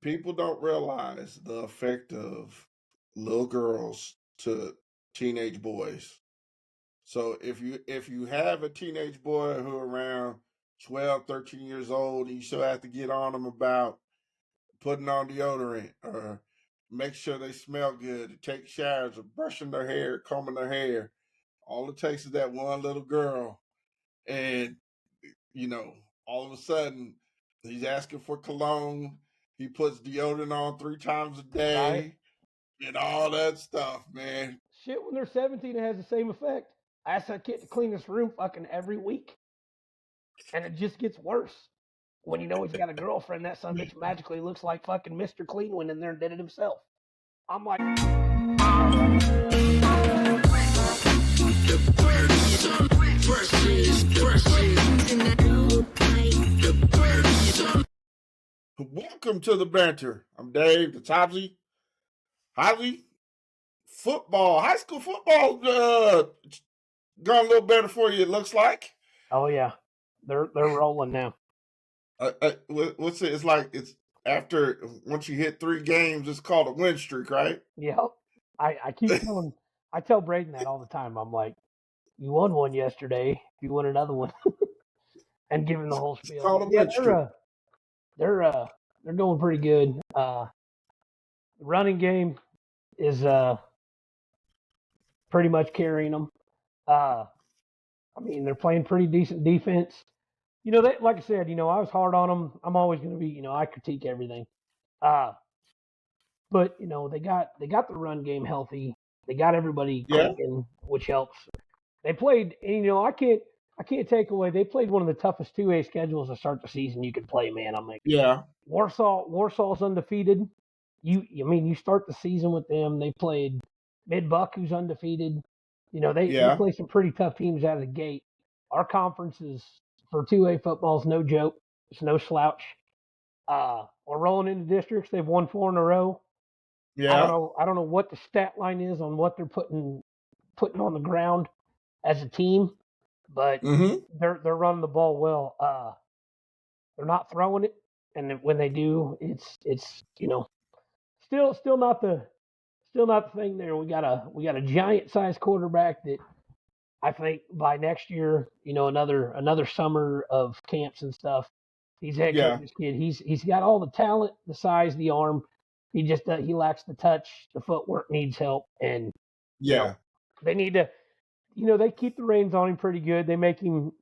People don't realize the effect of little girls to teenage boys. So if you have a teenage boy who around 12, 13 years old, you still have to get on them about putting on deodorant or make sure they smell good, take showers or brushing their hair, combing their hair. All it takes is that one little girl. And, you know, all of a sudden he's asking for cologne. He puts deodorant on 3 times a Right? day and all that stuff, man. Shit, when they're 17, it has the same effect. I ask that kid to clean this room fucking every week, and it just gets worse. When you know he's got a girlfriend, that son bitch magically looks like fucking Mr. Clean went in there and did it himself. I'm like, Welcome to the banter. I'm Dave, the Topsy. Howsy, football, high school football, gone a little better for you, it looks like. oh yeah, they're rolling now. What's it? It's like it's after once you hit 3 games, it's called a win streak, right? Yep. I keep telling, I tell Braden that all the time. I'm like, you won one yesterday, you won another one, and give him the whole It's spiel. called But a yeah, win streak. they're going pretty good. The running game is pretty much carrying them. I mean, they're playing pretty decent defense. You know, they, like I said, I was hard on them. I'm always going to be, I critique everything. Uh, but they got the run game healthy. They got everybody Yeah, clicking, which helps. They played, and I can't take away. They played one of the toughest 2A schedules to start the season you could play, man. I'm like, yeah, Warsaw's undefeated. You start the season with them. They played Mid-Buck, who's undefeated. They yeah, play some pretty tough teams out of the gate. Our conference is for 2A football is no joke. It's no slouch. We're rolling into districts. They've won 4 in a row. I don't yeah. know. I don't know what the stat line is on what they're putting on the ground as a team, but Mm-hmm. they're running the ball well. They're not throwing it, and when they do, it's still not the thing there. We got a giant sized quarterback that I think by next year, another summer of camps and stuff. He's head Yeah, coach's kid. He's got all the talent, the size, the arm. He lacks the touch. The footwork needs help, and you know yeah, they need to. They keep the reins on him pretty good. They make him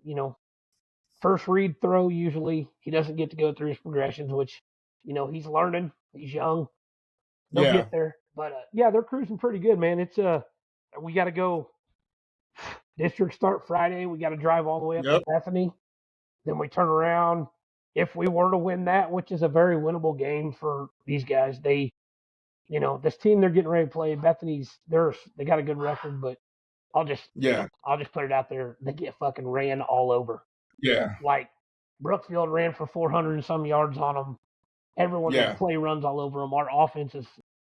first read throw usually. He doesn't get to go through his progressions, which he's learning. He's young. They'll yeah. get there, but yeah, they're cruising pretty good, man. It's we got to go. District start Friday. We got to drive all the way up to Yep. Bethany. Then we turn around. If we were to win that, which is a very winnable game for these guys, this team they're getting ready to play, Bethany's, they got a good record, but I'll just, Yeah, I'll just put it out there. They get fucking ran all over. yeah, Like Brookfield ran for 400 and some yards on them. Everyone they yeah, play runs all over them. Our offense is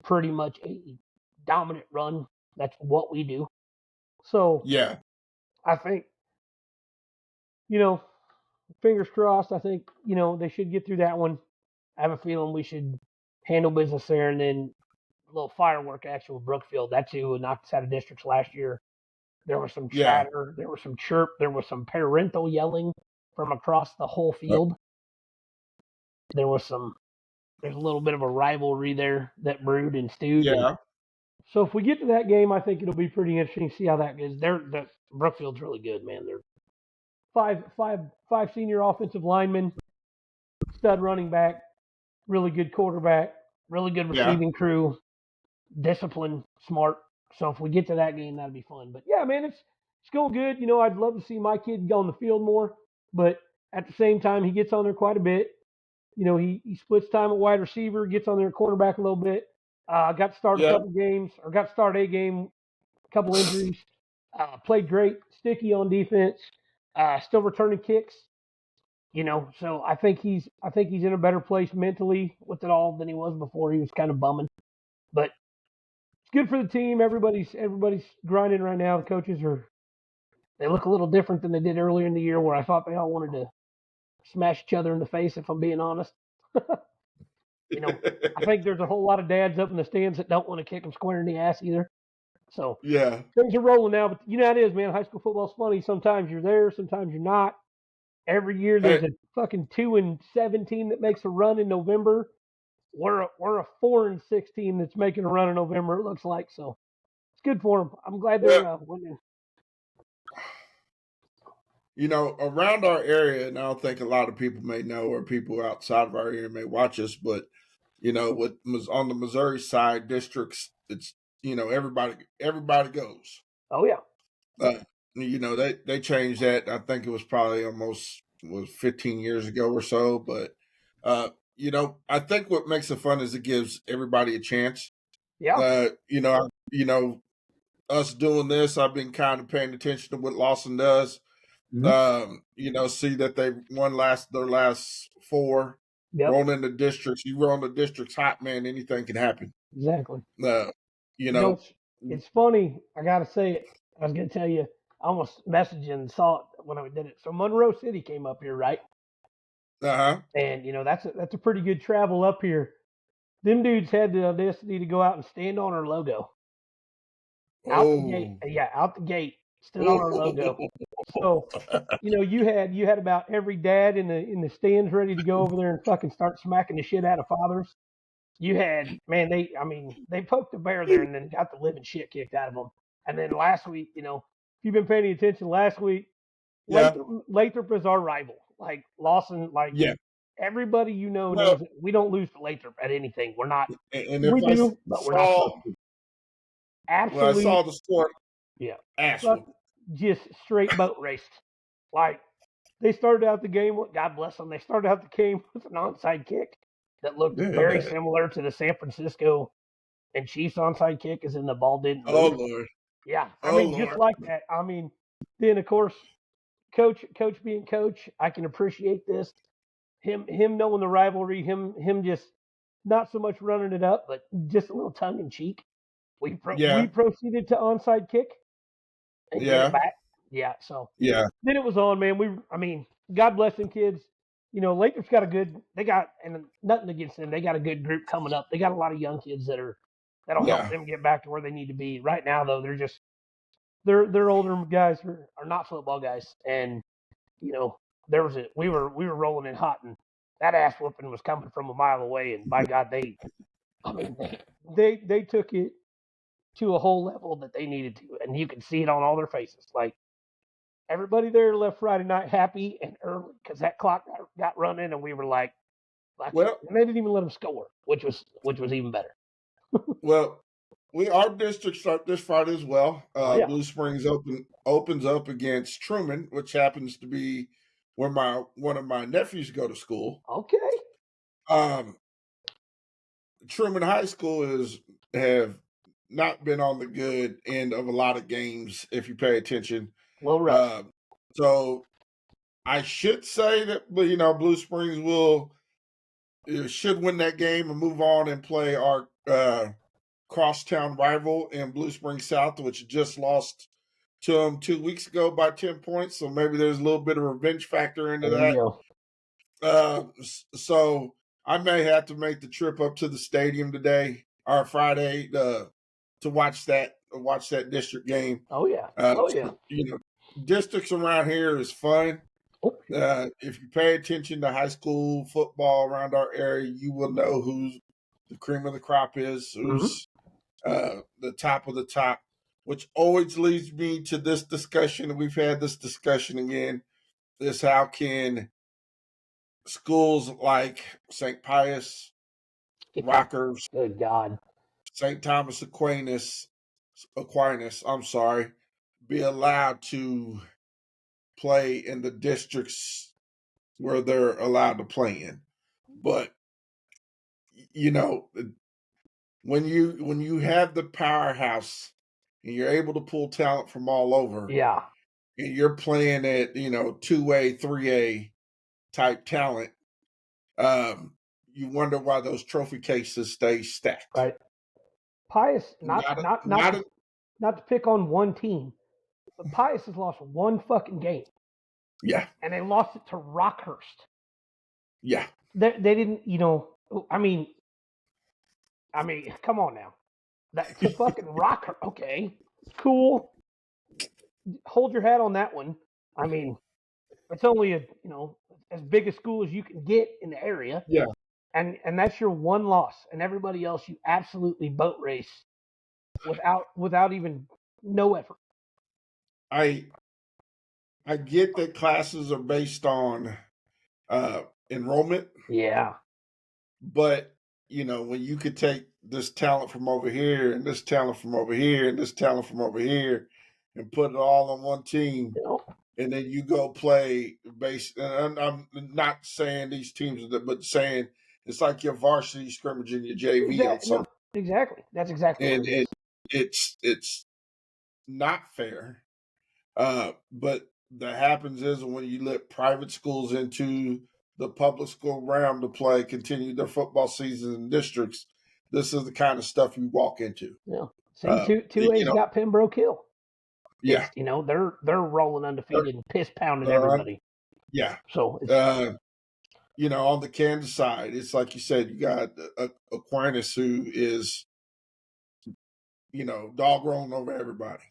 pretty much a dominant run. That's what we do. So yeah, I think, you know, fingers crossed. I think, they should get through that one. I have a feeling we should handle business there, and then a little firework action with Brookfield. That's who knocked us out of districts last year. There was some yeah. chatter, there was some chirp, there was some parental yelling from across the whole Uh, field. There's a little bit of a rivalry there that brewed and stewed, and yeah, so if we get to that game, I think it'll be pretty interesting to see how that goes. Brookfield's really good, man. They're five senior offensive linemen, stud running back, really good quarterback, really good yeah, receiving crew, disciplined, smart. So if we get to that game, that'd be fun. But yeah, man, it's going good. I'd love to see my kid go on the field more, but at the same time, he gets on there quite a bit. He splits time at wide receiver, gets on there at quarterback a little bit. Got to start a yeah, couple games, or got to start a game, a couple injuries. Played great, sticky on defense. Still returning kicks. So I think he's in a better place mentally with it all than he was before. He was kind of bumming, but it's good for the team. Everybody's grinding right now. The coaches they look a little different than they did earlier in the year, where I thought they all wanted to smash each other in the face. If I'm being honest, I think there's a whole lot of dads up in the stands that don't want to kick them square in the ass either. So Yeah. things are rolling now, but you know how it is, man. High school football's funny. Sometimes you're there, sometimes you're not. Every year Hey, there's a fucking 2-17 that makes a run in November. We're a 4-16 that's making a run in November. It looks like so. It's good for them. I'm glad well, they're winning. around our area, and I don't think a lot of people may know, or people outside of our area may watch us, but with on the Missouri side districts, it's everybody goes. Oh yeah, Uh, they changed that. I think it was probably almost was 15 years ago or so. But I think what makes it fun is it gives everybody a chance. yeah. Us doing this, I've been kind of paying attention to what Lawson does. Mm-hmm. See that they won their last four, Yep, rolling into districts. You roll into districts hot, man, anything can happen. exactly. Uh, you You know, know, it's funny. I gotta say it. I was gonna tell you. I almost messaged and saw it when I did it. So Monroe City came up here, right? uh-huh. And that's a pretty good travel up here. Them dudes had the audacity to go out and stand on our logo out the gate. Oh. Yeah, out the gate, stood on our logo. Oh. So, you had about every dad in the stands ready to go over there and fucking start smacking the shit out of fathers. You had, man, they poked the bear there and then got the living shit kicked out of them. And then last week, if you've been paying attention, last week Yeah. Lathrop is our rival. Like Lawson, like Yeah. everybody Well, knows that we don't lose to Lathrop at anything. We're not. and if We do, but we're not supposed saw to. when I Absolute, saw the score, yeah. ass Fuck, whooping. just straight boat raced. Like they started out the game. God bless them. They started out the game with an onside kick that looked very similar to the San Francisco and Chiefs onside kick, as in the ball didn't Oh move. Lord. Yeah, Oh just Lord. like that. Then of course, coach being coach, I can appreciate this. Him knowing the rivalry, him just not so much running it up, but just a little tongue in cheek. We Yeah. proceeded to onside kick and get it Yeah. back. Yeah, so Yeah. then it was on, man. God bless them kids. Lakers got and nothing against them. They got a good group coming up. They got a lot of young kids that'll help Yeah. them get back to where they need to be. Right now, though, they're older guys are not football guys, and you know we were rolling in hot, and that ass whooping was coming from a mile away, and by God, I mean they took it to a whole level that they needed to, and you could see it on all their faces. Like everybody there left Friday night happy and early because that clock got running, and we were like, "Fuck it!" Well, And they didn't even let them score, which was even better. well, our district start this Friday as well. Oh yeah, Blue Springs opens up against Truman, which happens to be where one of my nephews go to school. okay, Um, Truman High School have not been on the good end of a lot of games if you pay attention. a little rough. Uh, so I should say that Blue Springs should win that game and move on and play our crosstown rival in Blue Springs South, which just lost to them 2 weeks ago by 10 points. So maybe there's a little bit of revenge factor into There you that. go. So I may have to make the trip up to the stadium today or Friday to watch that district game. Oh yeah, oh yeah. Districts around here is fun. Oh, If you pay attention to high school football around our area, you will know who's the cream of the crop is, mm-hmm. who's the top of the top, which always leads me to this discussion. We've had this discussion again. Is how can schools like St. Pius, Yeah. Rockers, Good God. St. Thomas Aquinas, I'm sorry, be allowed to play in the districts where they're allowed to play in. But you know, when you have the powerhouse and you're able to pull talent from all over, Yeah. and you're playing at 2A, 3A type talent, you wonder why those trophy cases stay stacked. Right. Pius, not Not a, not not not to a, not to pick on one team, but Pius has lost one fucking game, yeah, and they lost it to Rockhurst. yeah, They didn't, I mean, I mean, come on now. That's a fucking rocker. Okay, cool. Hold your hat on that one. I mean, it's only a as big a school as you can get in the area, Yeah, and that's your one loss, and everybody else you absolutely boat race without even no effort. I I get that classes are based on enrollment, Yeah, but when you could take this talent from over here and this talent from over here and this talent from over here and put it all on one team, you know, and then you go play base. And I'm not saying these teams, but saying it's like your varsity scrimmage and your JV on exactly. some, No, exactly. That's exactly what and it is. it's not fair. But that happens is when you let private schools into the public school realm to play, continue their football seasons in districts. This is the kind of stuff you walk into. Yeah. See, Uh, two you A's know, got Pembroke Hill. yeah, It's they're rolling they're, undefeated and piss pounding they're everybody. yeah. So it's Uh, on the Kansas side, it's like you said, you got Aquinas who is, dog rolling over everybody.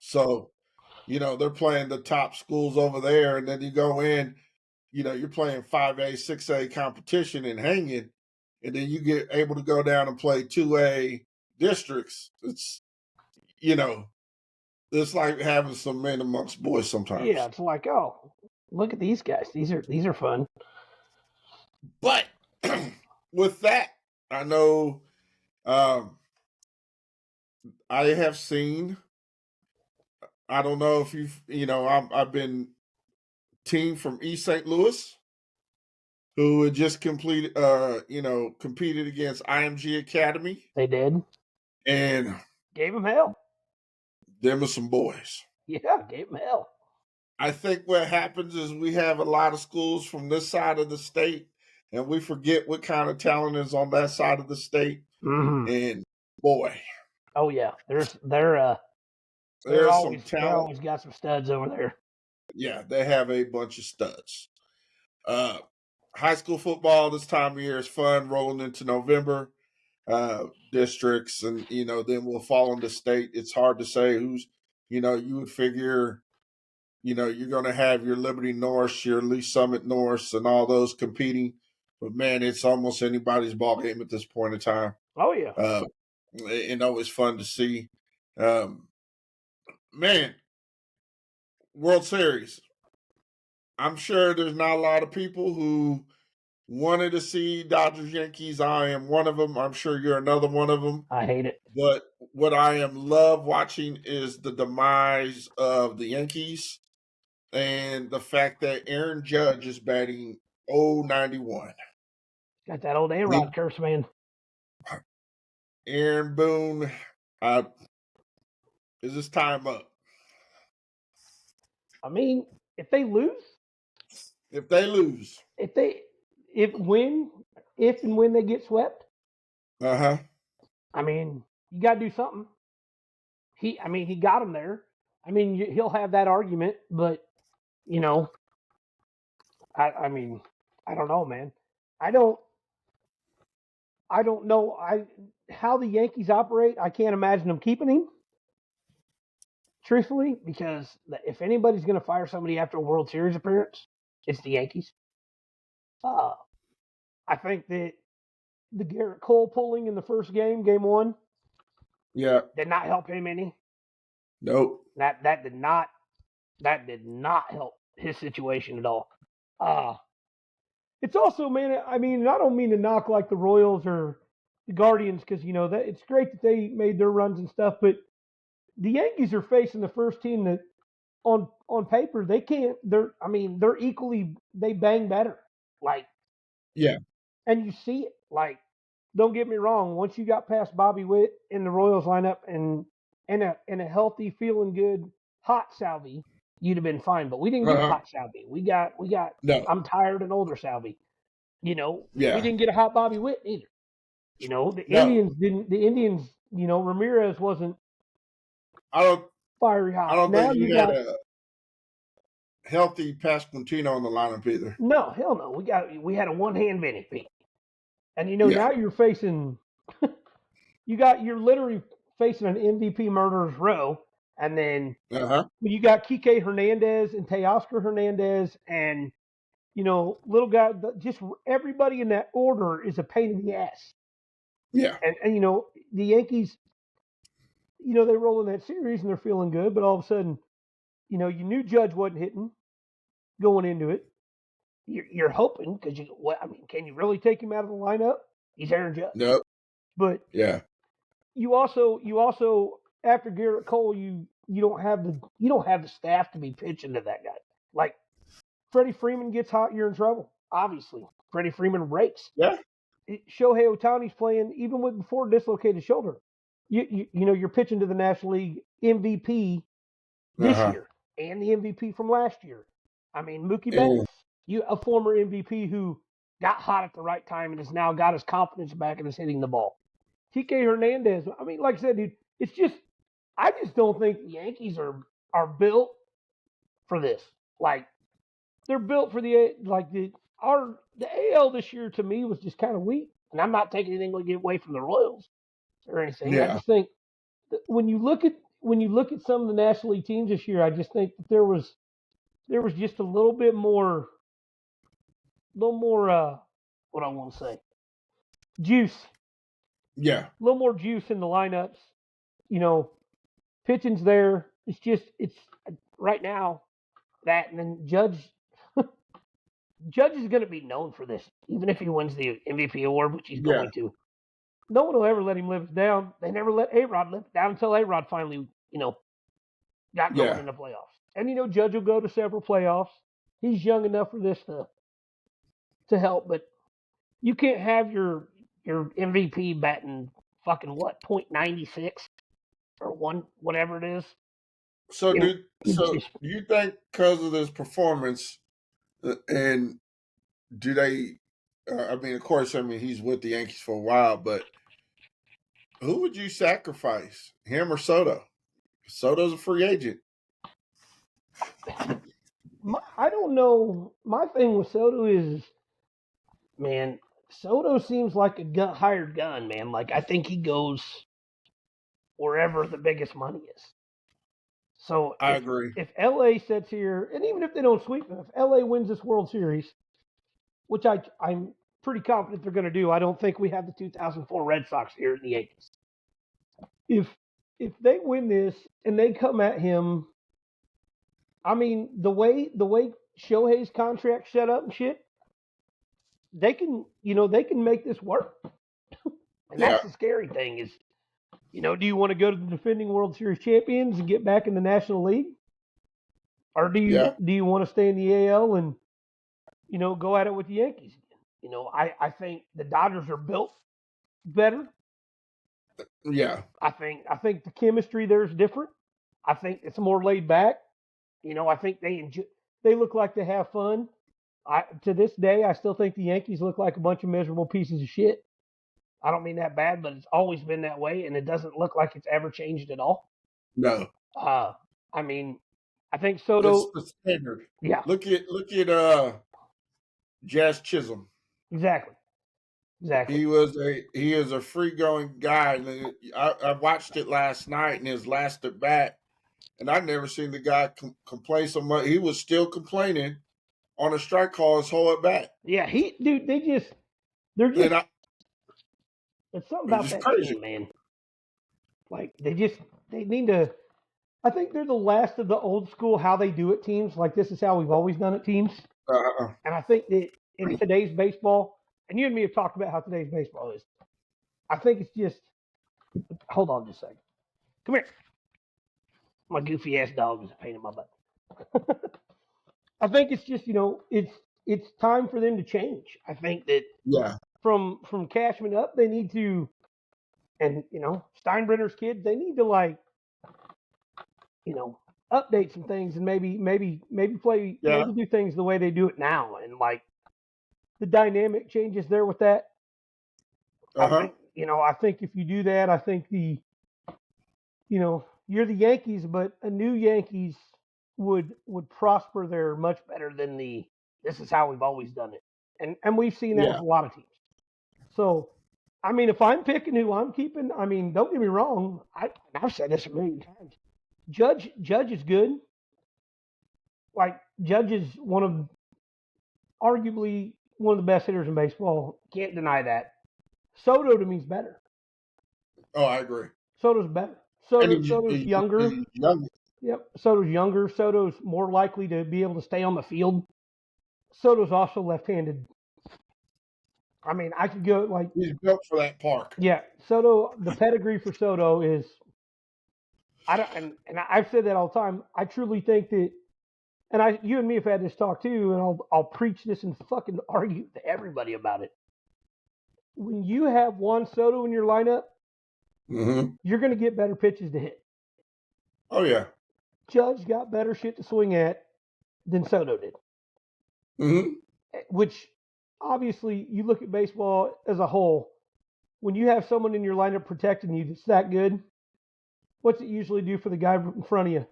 So, they're playing the top schools over there, and then you go in, you're playing 5A, 6A competition and hanging, and then you get able to go down and play 2A districts. You know, it's like having some men amongst boys yeah, sometimes. it's like, oh, look at these guys. These are fun. But with that, I know um, I have seen, I don't know if I've been team from East St. Louis who had just competed against IMG Academy, They did. and Gave them hell. them are some boys. Yeah, gave them hell. I think what happens is we have a lot of schools from this side of the state, and we forget what kind of talent is on that side of the state. Hmm. And boy, Oh yeah, they're there's some always talent. got some studs over there. Yeah, they have a bunch of studs. Uh, High school football this time of year is fun, rolling into November. Districts, and then we'll fall into state. It's hard to say who's. You would figure you're going to have your Liberty North, your Lee Summit North, and all those competing. But man, it's almost anybody's ball game at this point in time. Oh yeah. Uh, it's fun to see. Um, man, World Series. I'm sure there's not a lot of people who wanted to see Dodgers Yankees. I am one of them. I'm sure you're another one of them. I hate it. But what I am love watching is the demise of the Yankees and the fact that Aaron Judge is batting 091. Got that old A We Rod curse, man. Aaron Boone, uh, is this time up? I mean, if they lose, If they lose, if they if when if and when they get swept, uh huh, I mean, you got to do something. He got him there. I mean, he'll have that argument, but you know, I mean, I don't know, man. I don't, I don't know. How the Yankees operate. I can't imagine them keeping him, truthfully, because if anybody's going to fire somebody after a World Series appearance, it's the Yankees. Uh, I think that the Garrett Cole pulling in the first game, game one, yeah, did not help him any. nope, That did not help his situation at all. Uh it's also, man. I mean, I don't mean to knock like the Royals or the Guardians because that it's great that they made their runs and stuff, but the Yankees are facing the first team that on paper they can't. They're equally they bang better. Like, yeah, and you see it. Like, don't get me wrong. Once you got past Bobby Witt in the Royals lineup and a healthy, feeling good hot Salvi, you'd have been fine. But we didn't get uh-huh. hot Salvi. We got. No, I'm tired and older Salvi. We yeah, didn't get a hot Bobby Witt either. The no. Indians didn't. The Indians, Ramirez wasn't I don't. fiery I hot. don't Now think you you had got a healthy Pasquantino on the lineup either. no hell no. We had a one hand Vinny P. And Yeah, now you're facing you're literally facing an MVP murderer's row, and then Uh-huh. you got Kike Hernandez and Teoscar Hernandez, and little guy. Just everybody in that order is a pain in the ass. Yeah. And the Yankees, they roll in that series and they're feeling good, but all of a sudden, you knew Judge wasn't hitting going into it. You're hoping because can you really take him out of the lineup? He's Aaron Judge, Nope. but Yeah. you also after Garrett Cole, you don't have the staff to be pitching to that guy. Like Freddie Freeman gets hot, you're in trouble. Obviously, Freddie Freeman rakes. Yeah. Shohei Ohtani's playing even with before dislocated shoulder. You're pitching to the National League MVP this Uh-huh. year and the MVP from last year. I mean, Mookie Betts, And a former MVP who got hot at the right time and has now got his confidence back and is hitting the ball. TK Hernandez. I mean, like I said, dude, I just don't think the Yankees are built for this. Like they're built for the AL this year to me was just kind of weak. And I'm not taking anything away from the Royals or anything. I yeah. just think that when you look at some of the National League teams this year, I just think that there was just a little more what I want to say, juice, Yeah. a little more juice in the lineups. You know, pitching's there. It's right now that, and then Judge is going to be known for this, even if he wins the MVP award, which he's Yeah. going to. No one will ever let him live it down. They never let A-Rod live it down until A-Rod finally, got going Yeah. in the playoffs. And Judge will go to several playoffs. He's young enough for this to help, but you can't have your MVP batting fucking what .96 or one whatever it is. So You know, do you so just do you think because of this performance and do they I mean of course I mean he's with the Yankees for a while, but who would you sacrifice? Him or Soto? Soto's a free agent. I don't know. My thing with Soto is, man, Soto seems like a hired gun, man. Like I think he goes wherever the biggest money is. So I if agree. if LA sits here, and even if they don't sweep them, if LA wins this World Series, which I'm pretty confident they're going to do, I don't think we have the 2004 Red Sox here in the Yankees. If they win this and they come at him, I mean the way Shohei's contract set up and shit, they can make this work. And Yeah. that's the scary thing is, do you want to go to the defending World Series champions and get back in the National League? Or do you Yeah. do you want to stay in the AL and, go at it with the Yankees again? I think the Dodgers are built better. Yeah. I think the chemistry there is different. I think it's more laid back. I think they look like they have fun. To this day, I still think the Yankees look like a bunch of miserable pieces of shit. I don't mean that bad, but it's always been that way, and it doesn't look like it's ever changed at all. No. Uh, I mean, I think It's Soto. the standard. Yeah, Look at Jazz Chisholm. exactly, exactly. He is a free going guy. And I watched it last night in his last at bat, and I never seen the guy complain so much. He was still complaining on a strike call his whole at bat, Yeah, dude, they're and just, it's something it's about just that crazy. team, man. Like they need to. I think they're the last of the old school how they do it teams. Like this is how we've always done it teams. Uh, And I think that in today's baseball, and you and me have talked about how today's baseball is. I think it's just. Hold on just a second. Come here. My goofy ass dog is a pain in my butt. I think it's just it's time for them to change. I think that yeah, from Cashman up, they need to, and Steinbrenner's kids, they need to update some things and yeah, maybe do things the way they do it now, and like the dynamic changes there with that. uh I huh, think if you do that, I think you're the Yankees, but a new Yankees would prosper there much better than the this is how we've always done it, and we've seen that with yeah, a lot of teams. So I mean, if I'm picking who I'm keeping, I mean, don't get me wrong. I've said this a million times. Judge is good. Like Judge is one of arguably one of the best hitters in baseball. Can't deny that. Soto to me is better. Oh, I agree. Soto's better. And Soto's younger. he's young. Yep. Soto's younger. Soto's more likely to be able to stay on the field. Soto's also left-handed. I mean, I could go like, He's built for that park. yeah, Soto. The pedigree for Soto is I don't, and I've said that all the time. I truly think that, and you and me have had this talk too, and I'll preach this and fucking argue to everybody about it. When you have Juan Soto in your lineup, Mm-hmm. you're going to get better pitches to hit. Oh yeah. Judge got better shit to swing at than Soto did. Mm-hmm. Which obviously you look at baseball as a whole. When you have someone in your lineup protecting you that's that good, what's it usually do for the guy in front of you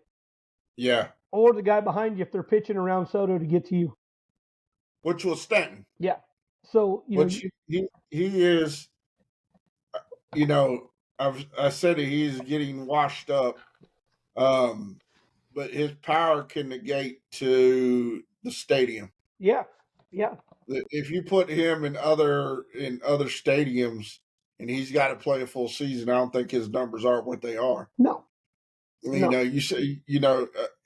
Yeah. or the guy behind you if they're pitching around Soto to get to you? Which was Stanton. Yeah. So Which he is. You know, I said that he's getting washed up. But his power can negate to the stadium. yeah. If you put him in other stadiums and he's got to play a full season, I don't think his numbers are what they are. No. You know, you say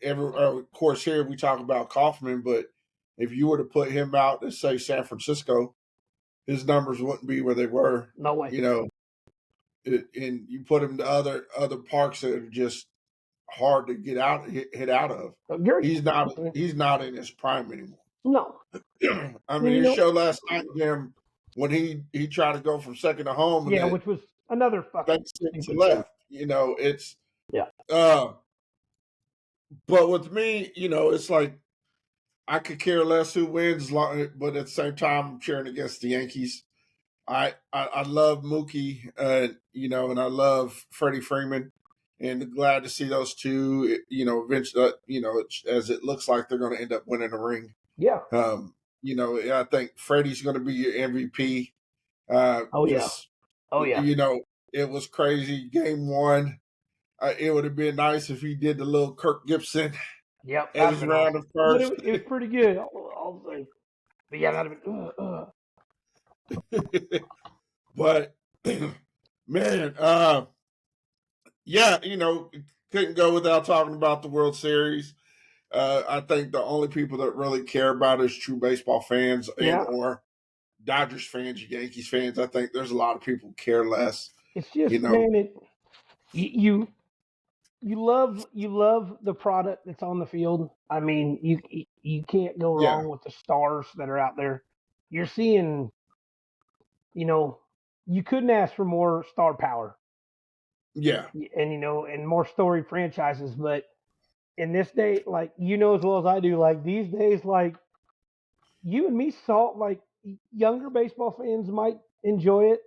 of course here we talk about Kaufman, but if you were to put him out in say San Francisco, his numbers wouldn't be where they were. No way. You know, and you put him to other parks that are just hard to get out hit out of. Agreed. He's not in his prime anymore. No. I mean, his show last night, him when he tried to go from second to home, yeah, which was another fucking to left. You know, it's yeah. But with me, you know, it's like I could care less who wins, but at the same time, I'm cheering against the Yankees. I love Mookie, you know, and I love Freddie Freeman, and glad to see those two. You know, eventually, you know, as it looks like they're going to end up winning a ring. Yeah. You know, I think Freddie's going to be your MVP. Oh yeah. Oh yeah. You know, it was crazy. Game one, it would have been nice if he did the little Kirk Gibson. Yep. As round of first. It was pretty good. I'll say. But yeah, that'd have been. But man, yeah, you know, couldn't go without talking about the World Series. I think the only people that really care about it is true baseball fans and or Dodgers fans, Yankees fans. I think there's a lot of people who care less. It's just, man, you love the product that's on the field. I mean, you can't go wrong with the stars that are out there. You're seeing, you know, you couldn't ask for more star power. Yeah. And you know, and more storied franchises, but in this day, like you know as well as I do, like these days, like you and me saw, like younger baseball fans might enjoy it.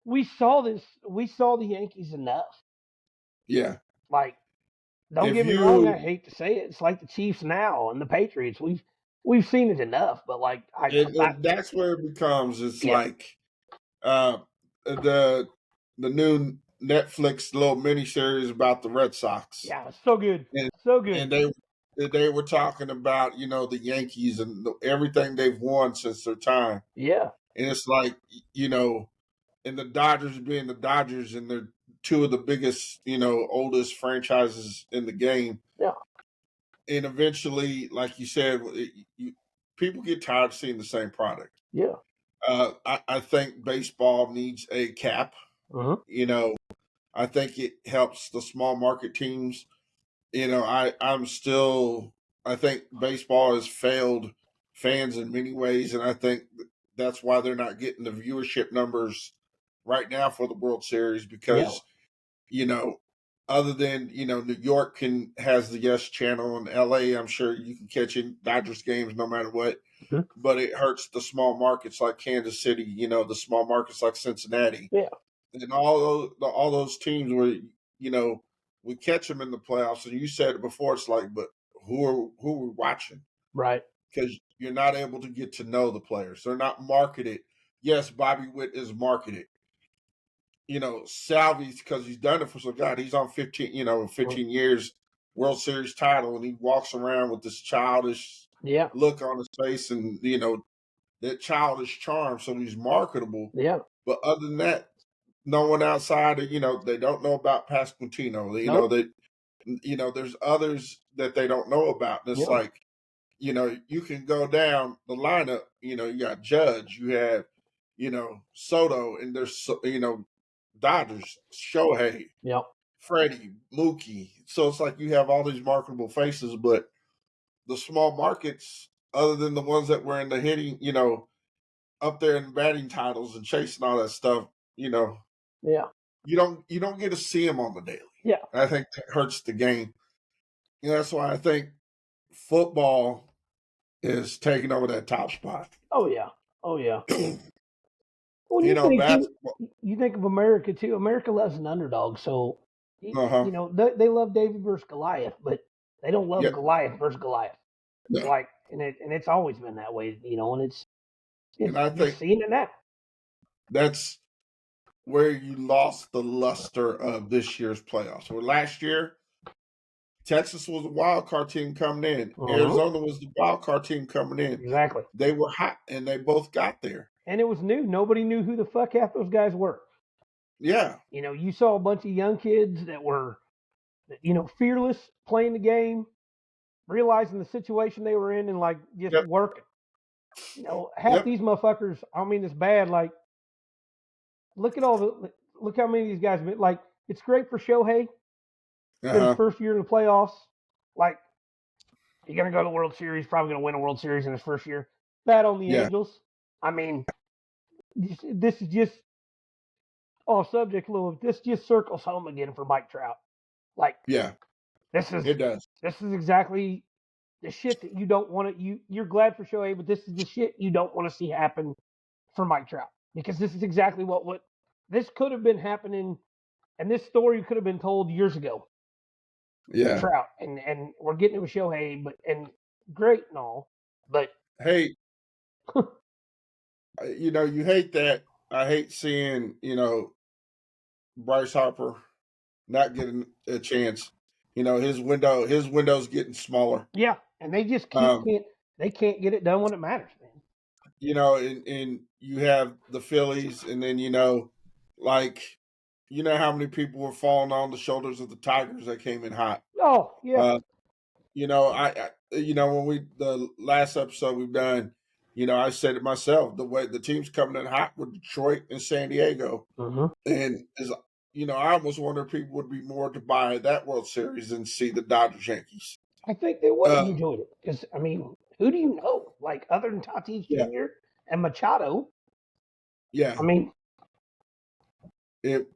We saw the Yankees enough. Yeah. Like, don't get me wrong, I hate to say it. It's like the Chiefs now and the Patriots. We've seen it enough, but like that's where it becomes. It's like the new Netflix little miniseries about the Red Sox. Yeah, so good, so good. And they were talking about, you know, the Yankees and everything they've won since their time. Yeah, and it's like, you know, and the Dodgers being the Dodgers, and they're two of the biggest, you know, oldest franchises in the game. Yeah, and eventually, like you said, people get tired of seeing the same product. Yeah. I think baseball needs a cap. You know, I think it helps the small market teams. You know, I think baseball has failed fans in many ways, and I think that's why they're not getting the viewership numbers right now for the World Series because, you know, other than, you know, New York has the Yes Channel, and LA, I'm sure you can catch in Dodgers games no matter what. But it hurts the small markets like Kansas City, you know, the small markets like Cincinnati. Yeah. And all those teams where, you know, we catch them in the playoffs, and you said it before, it's like, but who are we watching? Right. Because you're not able to get to know the players. They're not marketed. Yes, Bobby Witt is marketed. salvies because he's done it for so God. He's on 15 years World Series title, and he walks around with this childish Yeah. look on his face, and that childish charm. So he's marketable. Yeah. But other than that, no one outside of they don't know about Pasquantino. Nope. There's others that they don't know about. And it's Yeah. like, you can go down the lineup. You got Judge, you have, Soto, and there's Dodgers, Shohei, Yeah. Freddie, Mookie. So it's like you have all these marketable faces, but the small markets, other than the ones that were in the hitting, up there in batting titles and chasing all that stuff, Yeah. you don't get to see them on the daily. Yeah. I think that hurts the game. That's why I think football is taking over that top spot. Oh yeah. Oh yeah. When you think too, Basketball. you think of America too. America loves an underdog, so Uh huh. they love David versus Goliath, but they don't love Yep. Goliath versus Goliath. Yeah. Like, and it's always been that way, and it's And I you're think seeing it now. that's where you lost the luster of this year's playoffs. Where last year, Texas was a wild card team coming in. Uh-huh. Arizona was the wild card team coming in. Exactly. They were hot, and they both got there. And it was new. Nobody knew who the fuck half those guys were. Yeah. You saw a bunch of young kids that were, fearless, playing the game, realizing the situation they were in, and like just Yep. working. Half Yep. these motherfuckers. I don't mean this bad. Like, look how many of these guys. Like, it's great for Shohei. Uh It's his huh. first year in the playoffs. Like, you're gonna go to the World Series. Probably gonna win a World Series in his first year. Bad on the Yeah. Angels. I mean, this is just off subject a little. This just circles home again for Mike Trout. Like, Yeah. this is It does. this is exactly the shit that you don't want to. You're glad for Shohei, but this is the shit you don't want to see happen for Mike Trout, because this is exactly what this could have been happening, and this story could have been told years ago with Yeah. Trout, and we're getting it with Shohei, but and great and all, but Hey, you hate that. I hate seeing, Bryce Harper not getting a chance. His window's getting smaller. yeah, and they just Um, can't get it done when it matters, man. and you have the Phillies, and then like how many people were falling on the shoulders of the Tigers that came in hot. Oh yeah, Uh, when the last episode we've done, I said it myself. The way the teams coming in hot with Detroit and San Diego, mm-hmm. and I almost wonder if people would be more to buy that World Series than see the Dodgers Yankees. I think they would have Uh, enjoyed it, because I mean, who do you know? Like, other than Tatis yeah, Jr. and Machado, yeah. I mean, It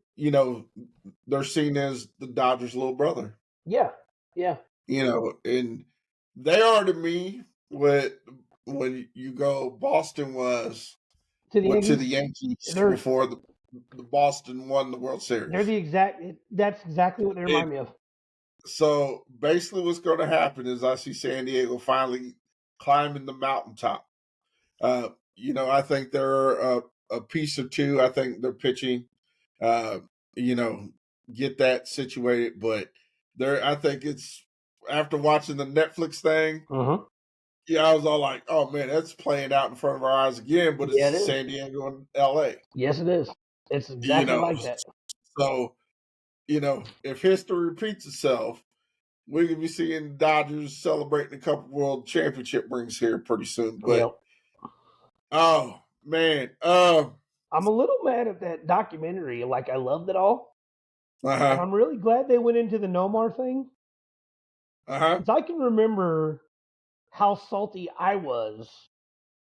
they're seen as the Dodgers' little brother. yeah, yeah, And they are to me what when you go Boston was to the went to Yankees, the Yankees they're before the Boston won the World they're Series. the exact. That's exactly what they And remind me of. so basically, what's going to happen is I see San Diego finally climbing the mountaintop. I think they're a piece or two. I think they're pitching, uh, you know, get that situated. But I think it's after watching the Netflix thing. Mm-hmm. Yeah, I was all like, "Oh man, that's playing out in front of our eyes again." But Yeah, it it's is. San Diego and L.A. Yes, it is. It's You exactly know, like that. so if history repeats itself, we're gonna be seeing Dodgers celebrating a couple World Championship rings here pretty soon. But Yep. oh man, I'm a little mad at that documentary. Like, I loved it all, uh and huh, I'm really glad they went into the Nomar thing, uh huh, because I can remember how salty I was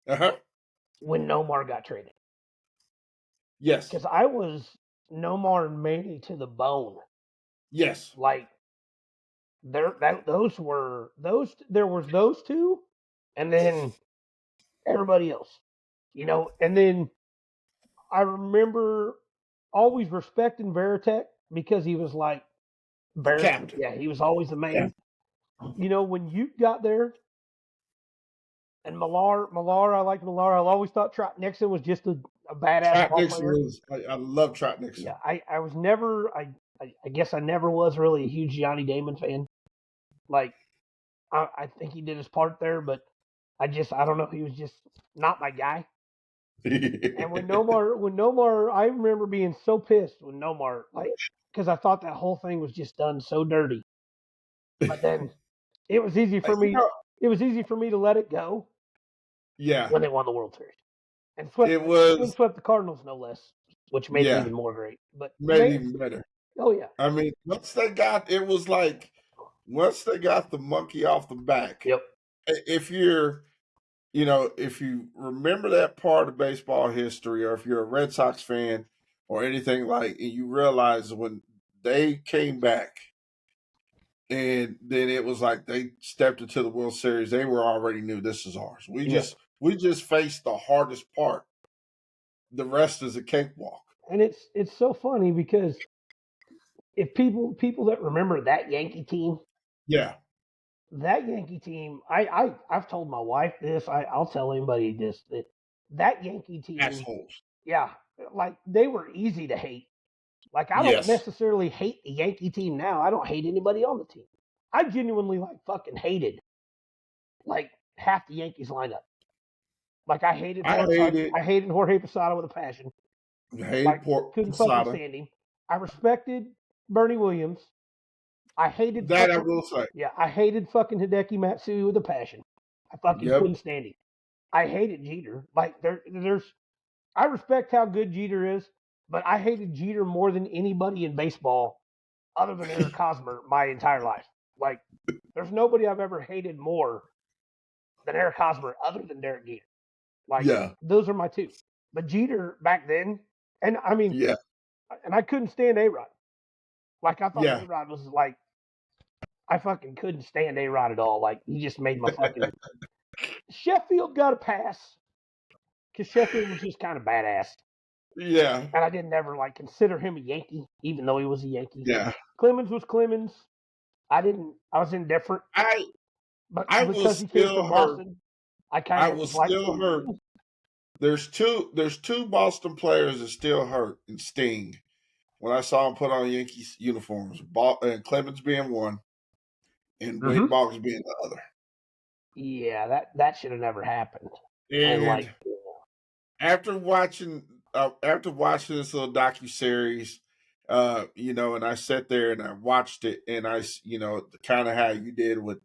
uh huh. when Nomar got traded, Yes, because I was Nomar and Manny to the bone. yes, Like, there was those two, and then everybody else, and then I remember always respecting Veritek, because he was like the captain. yeah, he was always the Yeah, man. When you got there, and Millar, I liked Millar. I always thought Trot Nixon was just a badass Trot ball Nixon player. was. I love Trot Yeah, Nixon. I was never I guess I never was really a huge Johnny Damon fan. Like I think he did his part there, but I don't know, he was just not my guy. And when Nomar, I remember being so pissed when Nomar, like, because I thought that whole thing was just done so dirty. But then it was easy for You me. know, It was easy for me to let it go yeah, when they won the World Series it was. and swept the Cardinals no less, which made it Yeah, even more great. But made it man, even better. oh yeah, I mean, once they got, it was like once they got the monkey off the back. yep, If you're, if you remember that part of baseball history, or if you're a Red Sox fan or anything like, and you realize when they came back, and then it was like they stepped into the World Series, they were already knew this is ours. We yeah. just faced the hardest part. The rest is a cakewalk. And it's so funny because if people that remember that Yankee team, Yeah, that Yankee team, I've told my wife this. I'll tell anybody this that Yankee team, assholes. yeah, like they were easy to hate. Like I don't Yes, necessarily hate the Yankee team now. I don't hate anybody on the team. I genuinely like fucking hated like half the Yankees lineup. Like I hate it. I hated Jorge Posada with a passion. I hated Like Port couldn't fucking Posada. stand him. I respected Bernie Williams. I hated That I fucking will say. yeah. I hated fucking Hideki Matsui with a passion. I fucking Yep. couldn't stand him. I hated Jeter. Like there's I respect how good Jeter is, but I hated Jeter more than anybody in baseball other than Eric Hosmer my entire life. Like there's nobody I've ever hated more than Eric Hosmer other than Derek Jeter. Like Yeah. those are my two. But Jeter back then, and I mean, Yeah. and I couldn't stand A Rod. Like I thought A Yeah. Rod was like I fucking couldn't stand A Rod at all. Like he just made my fucking Sheffield got a pass because Sheffield was just kind of badass, Yeah. and I didn't ever like consider him a Yankee, even though he was a Yankee. Yeah. Clemens was Clemens. I didn't. I was indifferent, I but I was because he came still from hurt. Boston, I I kind of was was like, still hurt. There's two Boston players that still hurt, and Sting. When I saw him put on Yankees uniforms, and Clemens being one, and Wade mm-hmm. Boggs being the other. Yeah, that should have never happened. And like, And after watching this little docu series, and I sat there and I watched it, and kind of how you did with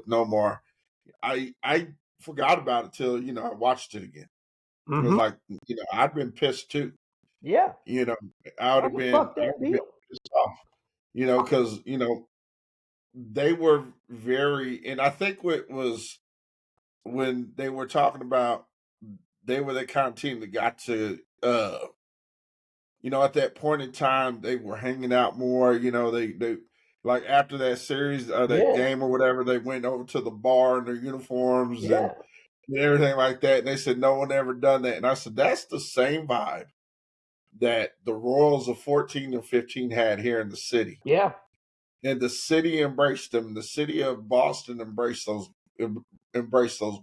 Nomar, I forgot about it till I watched it again. It was mm-hmm. like I'd been pissed too. Yeah, You know, that was a fucked I up would have been deal. pissed off. Because they were very, and I think what was when they were talking about they were the kind of team that got to at that point in time they were hanging out more. They like after that series, that Yeah, game or whatever, they went over to the bar in their uniforms yeah, and everything like that. And they said no one ever done that. And I said that's the same vibe that the Royals of 14 and 15 had here in the city. yeah, And the city embraced them. The city of Boston embraced those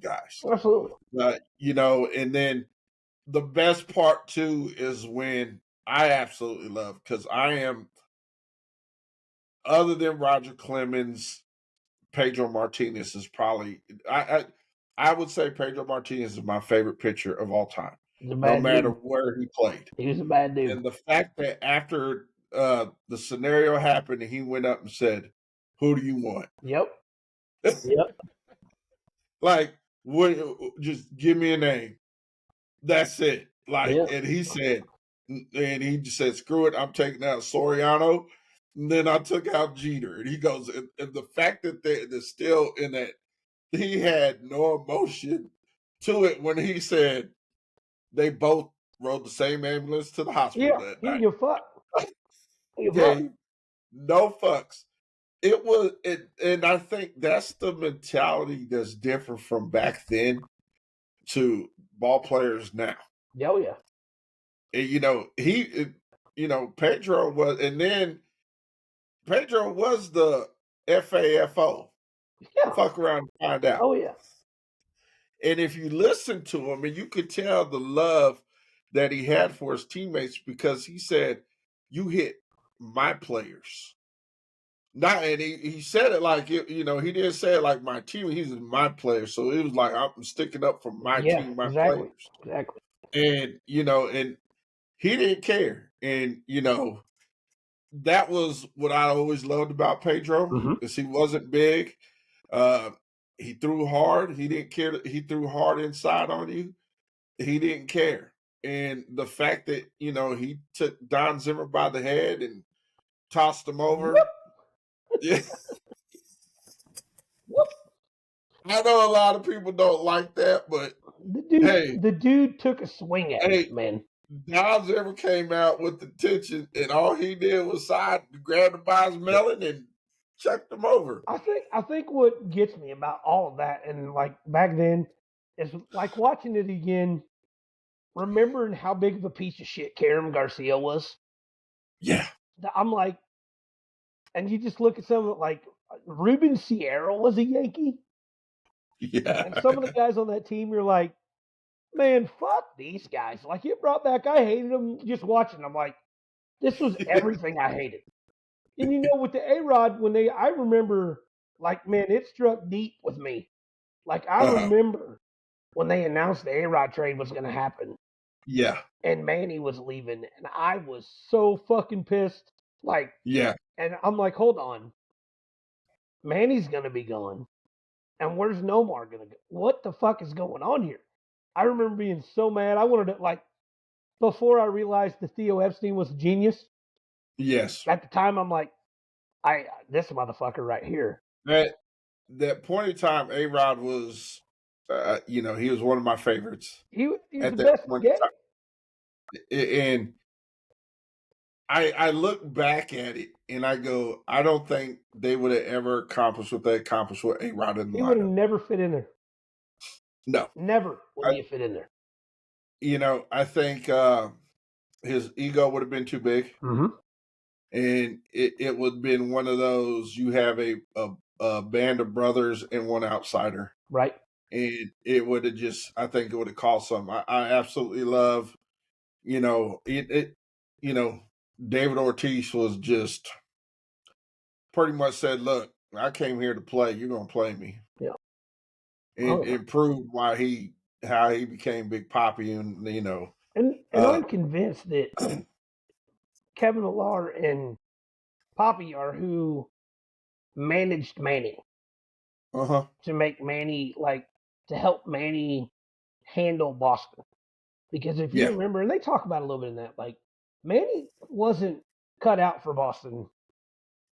guys. absolutely. And then the best part too is when I absolutely love, because I am, other than Roger Clemens, Pedro Martinez is probably I would say Pedro Martinez is my favorite pitcher of all time, He's a no bad matter dude. where he played. He was a bad dude. And the fact that after the scenario happened, he went up and said, "Who do you want?" Yep, yep, Like, what? Just give me a name. That's it. Like, yep. and he just said, "Screw it, I'm taking out Soriano." And then I took out Jeter, and he goes, and the fact that they're still in that, he had no emotion to it when he said they both rode the same ambulance to the hospital Yeah, that he didn't night. give a fuck. He didn't give a fuck. Gave no fucks. It was it, and I think that's the mentality that's different from back then to ball players now. Oh yeah, And, Pedro was, and then Pedro was the FAFO. yeah. Fuck around and find out. Oh yeah, And if you listen to him, and you could tell the love, that he had for his teammates because he said, "You hit my players." Not, and he said it like he didn't say it like my team. He's my players, so it was like I'm sticking up for my Yeah, team, my exactly, players, exactly. and he didn't care, and that was what I always loved about Pedro Hmm. is he wasn't big. Uh, he threw hard. He didn't care. He threw hard inside on you. He didn't care. And the fact that, he took Don Zimmer by the head and tossed him Whoop, over. Yeah. whoop. I know a lot of people don't like that, but The dude, hey, the dude took a swing at him, hey, man. Don Zimmer came out with the tension and all he did was grab him by his melon and chucked him over. I think what gets me about all of that and like back then is like watching it again, remembering how big of a piece of shit Karam Garcia was. Yeah. I'm like, and you just look at some of like Ruben Sierra was a Yankee, and Yeah. some of the guys on that team, you're like, man, fuck these guys. Like it brought back, I hated them just watching. I'm like, this was everything I hated. And with the A Rod, I remember, like, man, it struck deep with me. Like, I Uh-huh. remember when they announced the A Rod trade was going to happen Yeah. and Manny was leaving, and I was so fucking pissed. Like, Yeah. and I'm like, hold on, Manny's going to be gone, and where's Nomar going to go? What the fuck is going on here? I remember being so mad. I wanted to, like, before I realized that Theo Epstein was a genius, Yes. at the time, I'm like, this motherfucker right here. That that point in time, A Rod was, he was one of my favorites He was at the that best point gay. in time. And I look back at it and I go, I don't think they would have ever accomplished what they accomplished with A Rod in the He would have lineup. never fit in there. No. Never would I he have fit in there. I think his ego would have been too big. Mm-hmm. And it would have been one of those you have a band of brothers and one outsider. Right. And it would have I think it would have caused some. I absolutely love, it David Ortiz was just pretty much said, look, I came here to play. You're going to play me. Yeah. And Oh yeah. it proved how he became Big Poppy. And, And uh, I'm convinced that Kevin Millar and Poppy are who managed Manny uh-huh. to make Manny like to help Manny handle Boston. Because if you Yeah. remember, and they talk about a little bit in that, like Manny wasn't cut out for Boston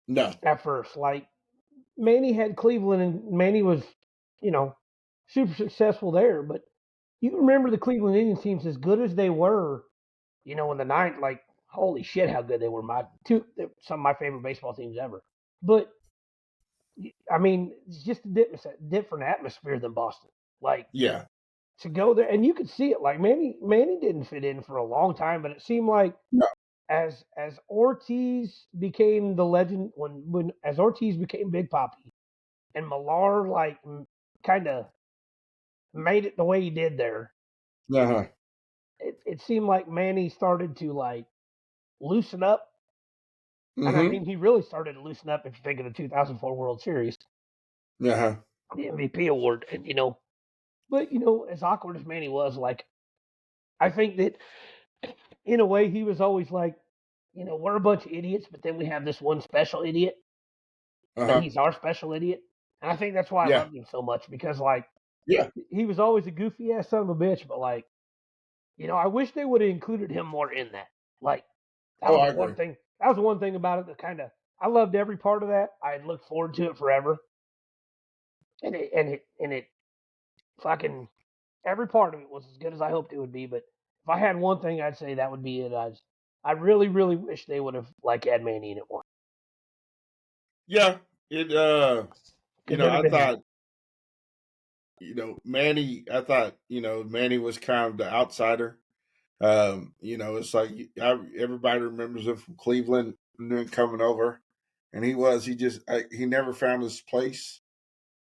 No. at first. Like Manny had Cleveland, and Manny was, you know, super successful there. But you remember the Cleveland Indians teams as good as they were, in the ninth, like holy shit, how good they were. Some of my favorite baseball teams ever. But I mean, it's just a different atmosphere than Boston. Like Yeah. to go there, and you could see it. Like Manny didn't fit in for a long time, but it seemed like No. as Ortiz became the legend, when as Ortiz became Big Poppy, and Millar like kind of made it the way he did there, Uh-huh. it seemed like Manny started to like loosen up. And I Mm-hmm. mean, he really started to loosen up if you think of the 2004 World Series, Uh-huh. the MVP award. And, but, as awkward as Manny was, like, I think that in a way he was always like, we're a bunch of idiots, but then we have this one special idiot, and Uh-huh. he's our special idiot. And I think that's why I Yeah. loved him so much because, like, Yeah. he was always a goofy ass son of a bitch, but, like, I wish they would have included him more in that. Like, that Oh, was I the one agree. thing. That was the one thing about it that kind of I loved every part of that. I had looked forward to it forever, and it fucking every part of it was as good as I hoped it would be. But if I had one thing, I'd say that would be it. I really, really wish they would have like had Manny in it more. Yeah. It Because there'd have I been thought, Manny was kind of the outsider. It's like everybody remembers him from Cleveland and then coming over, and he never found his place.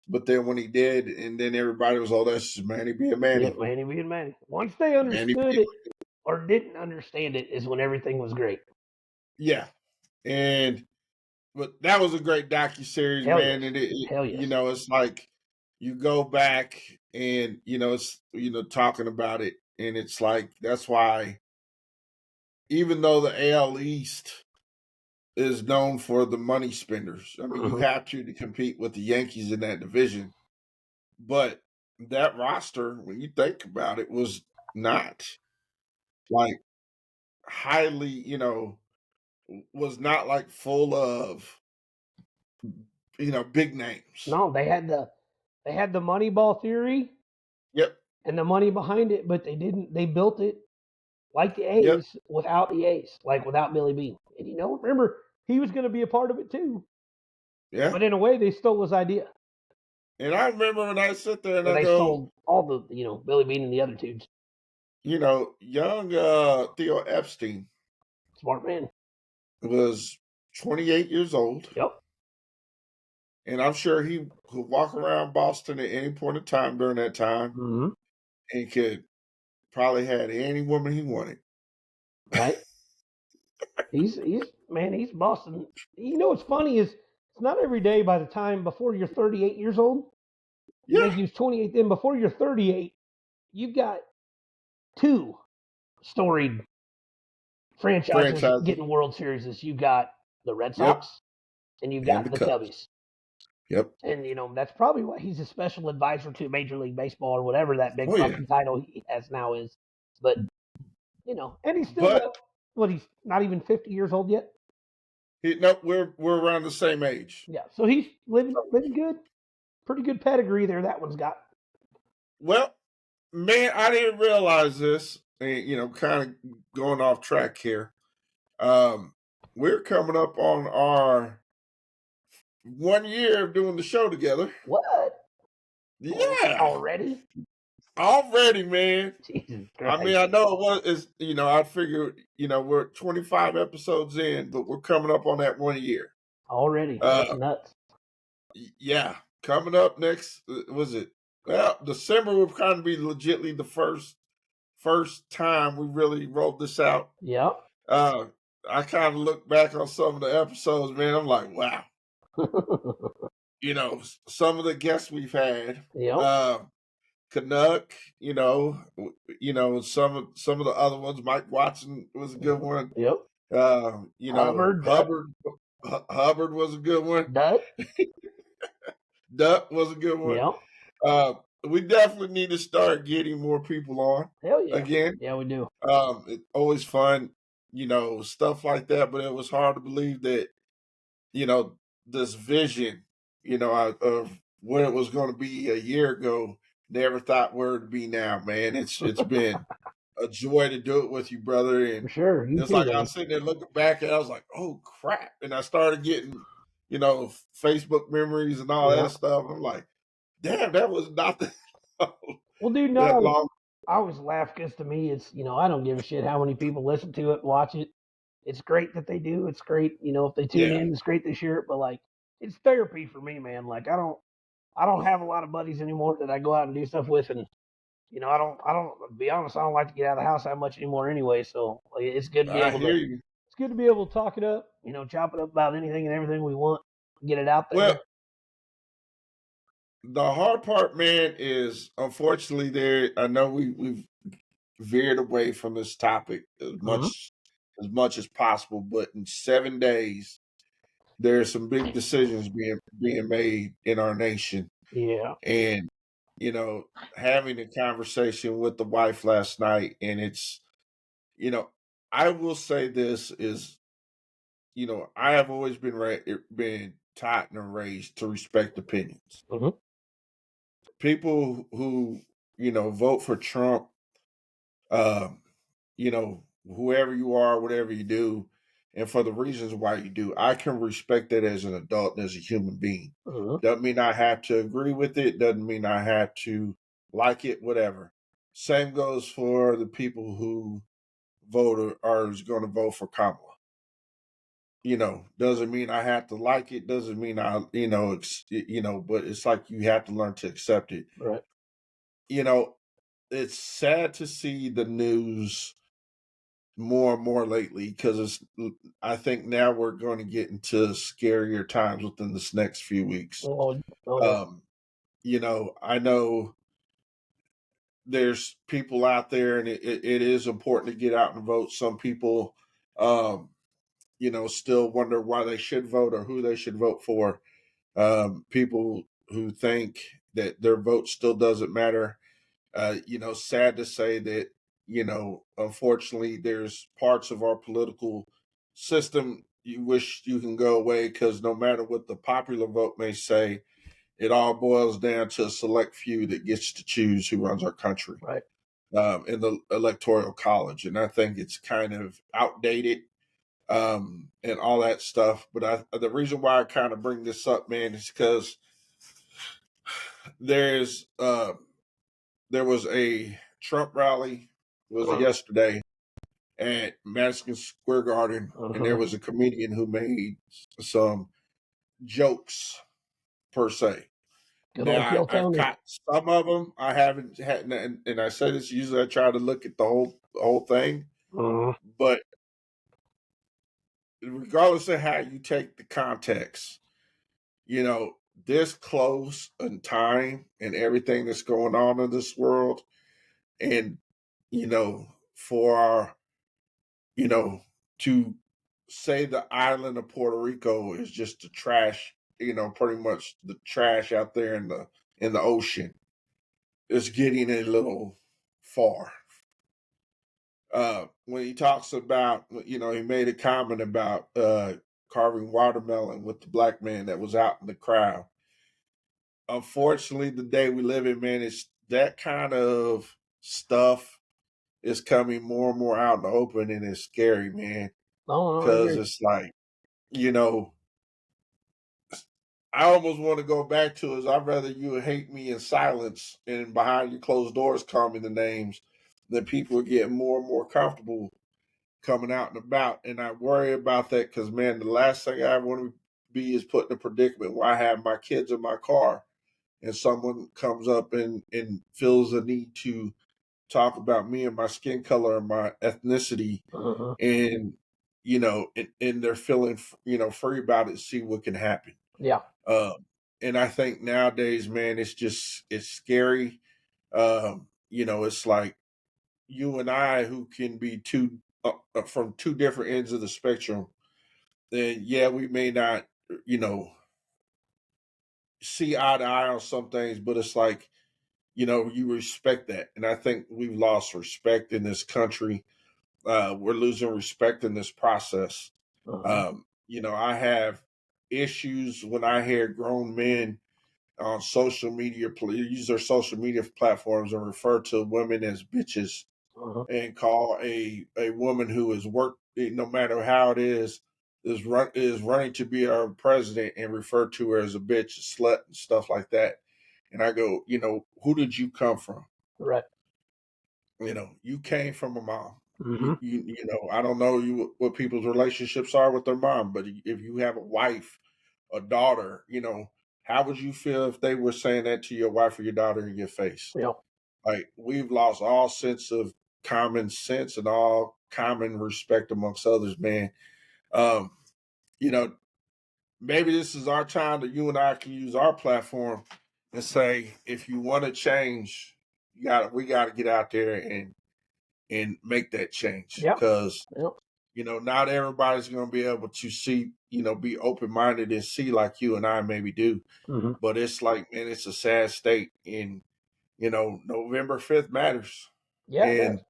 But then when he did, and then everybody was, oh, that's just Manny being yeah, Manny. Manny being Manny. Once they Manny understood being, it, or didn't understand it is when everything was great. Yeah, and but that was a great docu-series, Hell man, yes. and Hell yes. it's like you go back and, it's, talking about it, and it's like that's why even though the AL East is known for the money spenders, I mean, you Mhm. have to compete with the Yankees in that division, but that roster, when you think about it, was not like highly, was not like full of, big names. No, they had the Moneyball theory Yep, and the money behind it, but they didn't. They built it like the yep, A's without the A's, like without Billy Bean. And remember he was going to be a part of it too, yeah. but in a way they stole his idea, And I remember when I sit there and or I they go, stole all the Billy Bean and the other dudes. young Theo Epstein Smart man. was 28 years old, Yep. and I'm sure he could walk around Boston at any point in time during that time Hmm. and could probably had any woman he wanted. Right. He's man. He's Boston. What's funny is it's not every day. By the time before you're 38 years old, you Yeah, think he was 28 then. Before you're 38, you've got two storied franchises franchises. getting World Series. You've got the Red Yep, Sox and you've and got the the Cubs. Cubbies. Yep. And that's probably why he's a special advisor to Major League Baseball or whatever that big Oh yeah. fucking title he has now is. But and he's still But got what he's not even 50 years old yet. no, we're around the same age. Yeah, so he's living good, pretty good pedigree there. That one's got. Well, man, I didn't realize this, and kind of going off track here. Um, we're coming up on our 1 year of doing the show together. What? Yeah, Already? already, man. Jesus I mean, Christ! I know it was. Is I figured, we're 25 episodes in, but we're coming up on that 1 year. Already? That's Uh, nuts. yeah, coming up next. Was it? Well, December will kind of be legitly the first time we really rolled this out. Yep. Uh, I kind of look back on some of the episodes, man. I'm like, wow. Some of the guests we've had. Yep. Uh, Canuck, some of the other ones. Mike Watson was a good one. Yep. Hubbard, Dutt, Hubbard was a good one. Dutt. Duck was a good one. Yep. Uh, we definitely need to start getting more people on Hell yeah. again. Yeah, we do. It's always fun, stuff like that. But it was hard to believe that, you know, this vision, of what it was going to be a year ago, never thought where it'd be now, man. It's been a joy to do it with you, brother. For And sure. You it's too, like I man. was sitting there looking back and I was like, oh crap. And I started getting, Facebook memories and all Yeah. that stuff. I'm like, damn, that was not Well, dude, that no, long. I always laugh because to me, it's I don't give a shit how many people listen to it, watch it. It's great that they do. It's great, if they tune Yeah. in. It's great they share it. But like, it's therapy for me, man. Like, I don't have a lot of buddies anymore that I go out and do stuff with, and I don't. Be honest, I don't like to get out of the house that much anymore anyway. So like, it's good to be I able to. hear you. It's good to be able to talk it up. Chop it up about anything and everything we want. Get it out Well, there. the hard part, man, is unfortunately there. I know we've veered away from this topic Hmm. as much as possible, but in 7 days, there are some big decisions being made in our nation, Yeah. and you know, having a conversation with the wife last night, and it's you know, I will say this is I have always been taught and raised to respect opinions. Hmm. People who vote for Trump, um, whoever you are, whatever you do, and for the reasons why you do, I can respect that as an adult and as a human being. Hmm. Doesn't mean I have to agree with it. Doesn't mean I have to like it. Whatever. Same goes for the people who vote or are going to vote for Kamala. Doesn't mean I have to like it. Doesn't mean but it's like you have to learn to accept it. Right. You know, it's sad to see the news more and more lately because I think now we're going to get into scarier times within this next few weeks. Oh yeah. Um, I know there's people out there, and it is important to get out and vote. Some people, um, still wonder why they should vote or who they should vote for. People who think that their vote still doesn't matter. Sad to say that, unfortunately, there's parts of our political system you wish you can go away because no matter what the popular vote may say, it all boils down to a select few that gets to choose who runs our country Right. in the electoral college. And I think it's kind of outdated and all that stuff. But the reason why I kind of bring this up, man, is because there's there was a Trump rally was Uh-huh. yesterday at Madison Square Garden, and there Uh-huh. was a comedian who made some jokes per se. Good old Now Kill I've Tony. caught some of them. I haven't had, and I say this usually. I try to look at the whole thing, Uh-huh. but regardless of how you take the context, you know, this close in time and everything that's going on in this world, and for our, you know, to say the island of Puerto Rico is just the trash, pretty much the trash out there in the ocean, is getting a little far. When he talks about, he made a comment about carving watermelon with the black man that was out in the crowd. Unfortunately, the day we live in, man, it's that kind of stuff is coming more and more out in the open, and it's scary, man. Oh no, I Because agree. it's like, you know, I almost want to go back to is I'd rather you hate me in silence and behind your closed doors call me the names than people are getting more and more comfortable coming out and about. And I worry about that because, man, the last thing I want to be is put in a predicament where I have my kids in my car and someone comes up and feels the need to talk about me and my skin color and my ethnicity, Uh-huh. and and they're feeling free about it, see what can happen. Yeah. um and I think nowadays, man, it's scary. It's like you and I who can be two from two different ends of the spectrum, and yeah, we may not you know see eye to eye on some things, but it's like, you respect that. And I think we've lost respect in this country. We're losing respect in this process. Uh-huh. I have issues when I hear grown men on social media use their social media platforms and refer to women as bitches Uh-huh. and call a woman who has worked, no matter how it is running to be our president, and refer to her as a bitch, a slut, and stuff like that. And I go, who did you come from? Right. You came from a mom. Mm-hmm. I don't know what people's relationships are with their mom, but if you have a wife, a daughter, how would you feel if they were saying that to your wife or your daughter in your face? Yeah. Like, we've lost all sense of common sense and all common respect amongst others, man. Um, you know, Maybe this is our time that you and I can use our platform and say, if you want to change, we gotta get out there and make that change. Yeah. Because, Yeah. not everybody's gonna be able to see, be open minded and see like you and I maybe do. Mm-hmm. But it's like, man, it's a sad state. And, November 5th matters. Yeah, it does.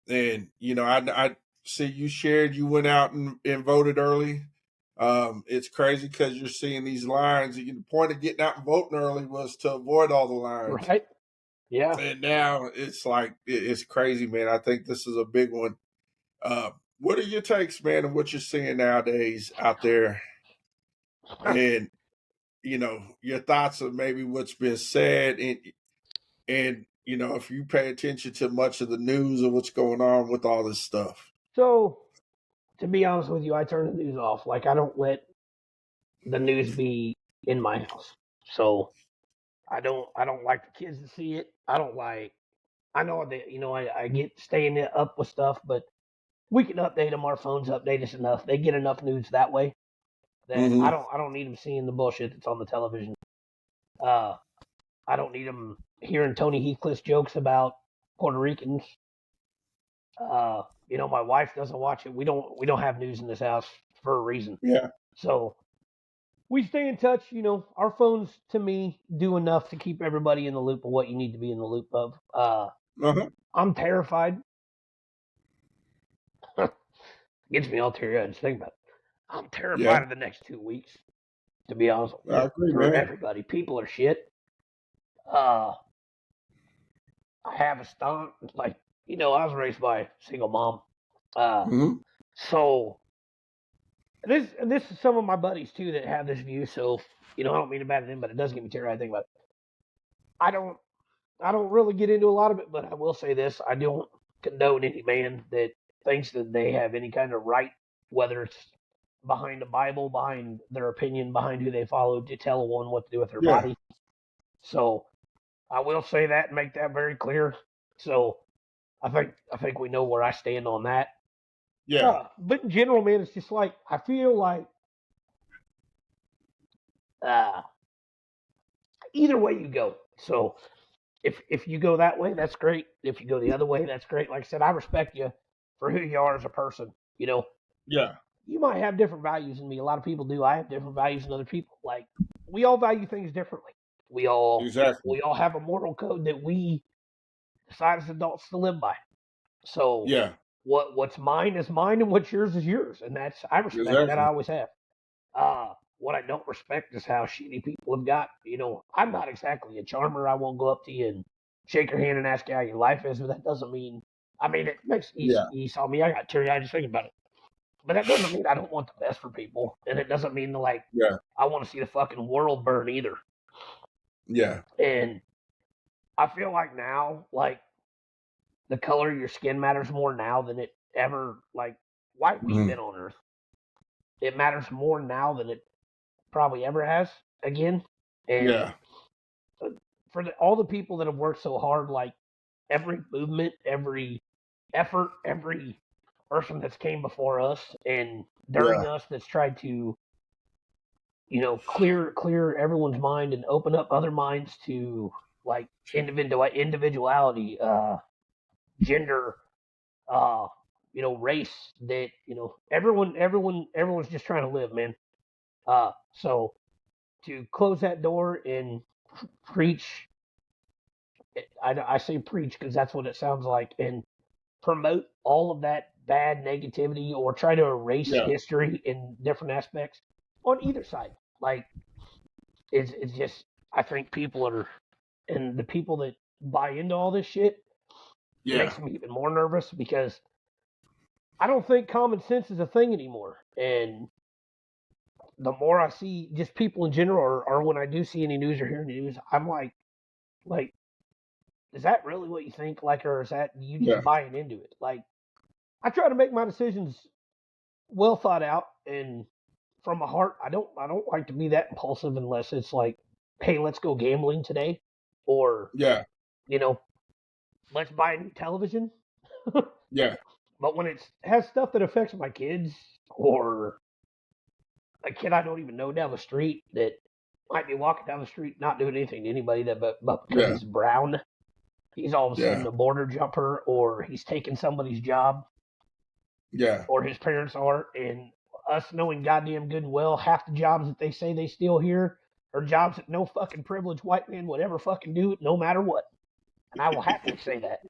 And I see you shared you went out and voted early. It's crazy because you're seeing these lines. The point of getting out and voting early was to avoid all the lines, Right. Yeah. and now it's like it's crazy, man. I think this is a big one. What are your takes, man, and what you're seeing nowadays out there, and your thoughts of maybe what's been said, and if you pay attention to much of the news and what's going on with all this stuff. So to be honest with you, I turn the news off. Like I don't let the news be in my house. So I don't like the kids to see it. I don't like I know that I get staying up with stuff, but we can update them. Our phones update us enough. They get enough news that way that I Mm-hmm. don't need them seeing the bullshit that's on the television. Uh, I don't need them hearing Tony Heathcliff's jokes about Puerto Ricans. My wife doesn't watch it. We don't have news in this house for a reason. Yeah. So we stay in touch. Our phones to me do enough to keep everybody in the loop of what you need to be in the loop of. Uh-huh. I'm terrified. Gets me all teary eyed just thinking about it. I'm Yeah. terrified of the next 2 weeks, to be honest with I you, agree, for man. everybody. People are shit. Uh, I have a stunt. Like, I was raised by a single mom. Uh, Mm-hmm. so this is some of my buddies too that have this view. So, I don't mean to bad it in, but it does get me teary eyed thinking about it. I don't I don't really get into a lot of it, but I will say this: I don't condone any man that thinks that they have any kind of right, whether it's behind the Bible, behind their opinion, behind who they follow, to tell a woman what to do with her Yeah. body. So I will say that and make that very clear. So I think we know where I stand on that. Yeah. But in general, man, it's just like I feel like uh, either way you go. So if you go that way, that's great. If you go the other way, that's great. Like I said, I respect you for who you are as a person. Yeah. You might have different values than me. A lot of people do. I have different values than other people. Like we all value things differently. We all Exactly. we all have a moral code that we decide as adults to live by. So Yeah. what's mine is mine, and what's yours is yours, and I respect that. I Exactly. always have. What I don't respect is how shitty people have got. I'm not exactly a charmer. I won't go up to you and shake your hand and ask you how your life is, but that doesn't mean. I mean, it makes Yeah. you saw me. I got teary eyed just thinking about it. But that doesn't mean I don't want the best for people, and it doesn't mean that Yeah. I want to see the fucking world burn either. Yeah. And I feel like now, like the color of your skin matters more now than it ever. Like why we've Mm-hmm. been on Earth, it matters more now than it probably ever has again. And Yeah. for all the people that have worked so hard, like every movement, every effort, every person that's came before us and during Yeah. us that's tried to, clear everyone's mind and open up other minds to like individuality, gender, uh, race. That everyone's just trying to live, man. So to close that door and preach, I say preach because that's what it sounds like, and promote all of that bad negativity or try to erase Yeah. history in different aspects on either side. Like it's just I think people are and the people that buy into all this shit Yeah. makes me even more nervous because I don't think common sense is a thing anymore. And the more I see just people in general, or when I do see any news or hear news, I'm like, is that really what you think? Like, or is that you just Yeah. buying into it? Like, I try to make my decisions well thought out and from my heart. I don't like to be that impulsive unless it's like, hey, let's go gambling today, or Yeah. you know, let's buy a new television. Yeah. But when it has stuff that affects my kids or a kid I don't even know down the street that might be walking down the street not doing anything to anybody but because Yeah. he's brown, he's all of a sudden Yeah. a border jumper or he's taking somebody's job Yeah. or his parents are, and us knowing goddamn good and well half the jobs that they say they steal here are jobs that no fucking privileged white man would ever fucking do, no matter what. And I will happily say that.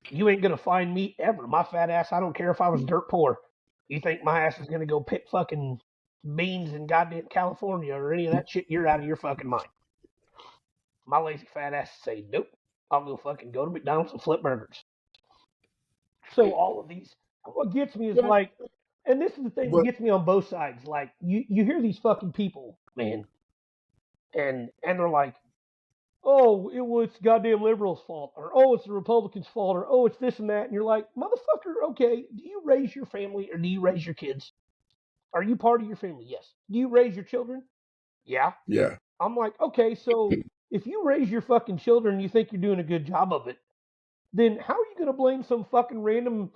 You ain't gonna find me ever. My fat ass, I don't care if I was dirt poor. You think my ass is gonna go pick fucking beans in goddamn California or any of that shit? You're out of your fucking mind. My lazy fat ass say, nope. I'll go to McDonald's and flip burgers. So all of these, what gets me is Yeah. like, and this is the thing that But gets me on both sides. Like you hear these fucking people, man, and they're like, oh, it was goddamn liberals' fault, or oh, it's the Republicans' fault, or oh, it's this and that, and you're like, motherfucker, okay, do you raise your family or do you raise your kids? Are you part of your family? Yes. Do you raise your children? Yeah. yeah. I'm like, okay, so if you raise your fucking children and you think you're doing a good job of it, then how are you going to blame some fucking random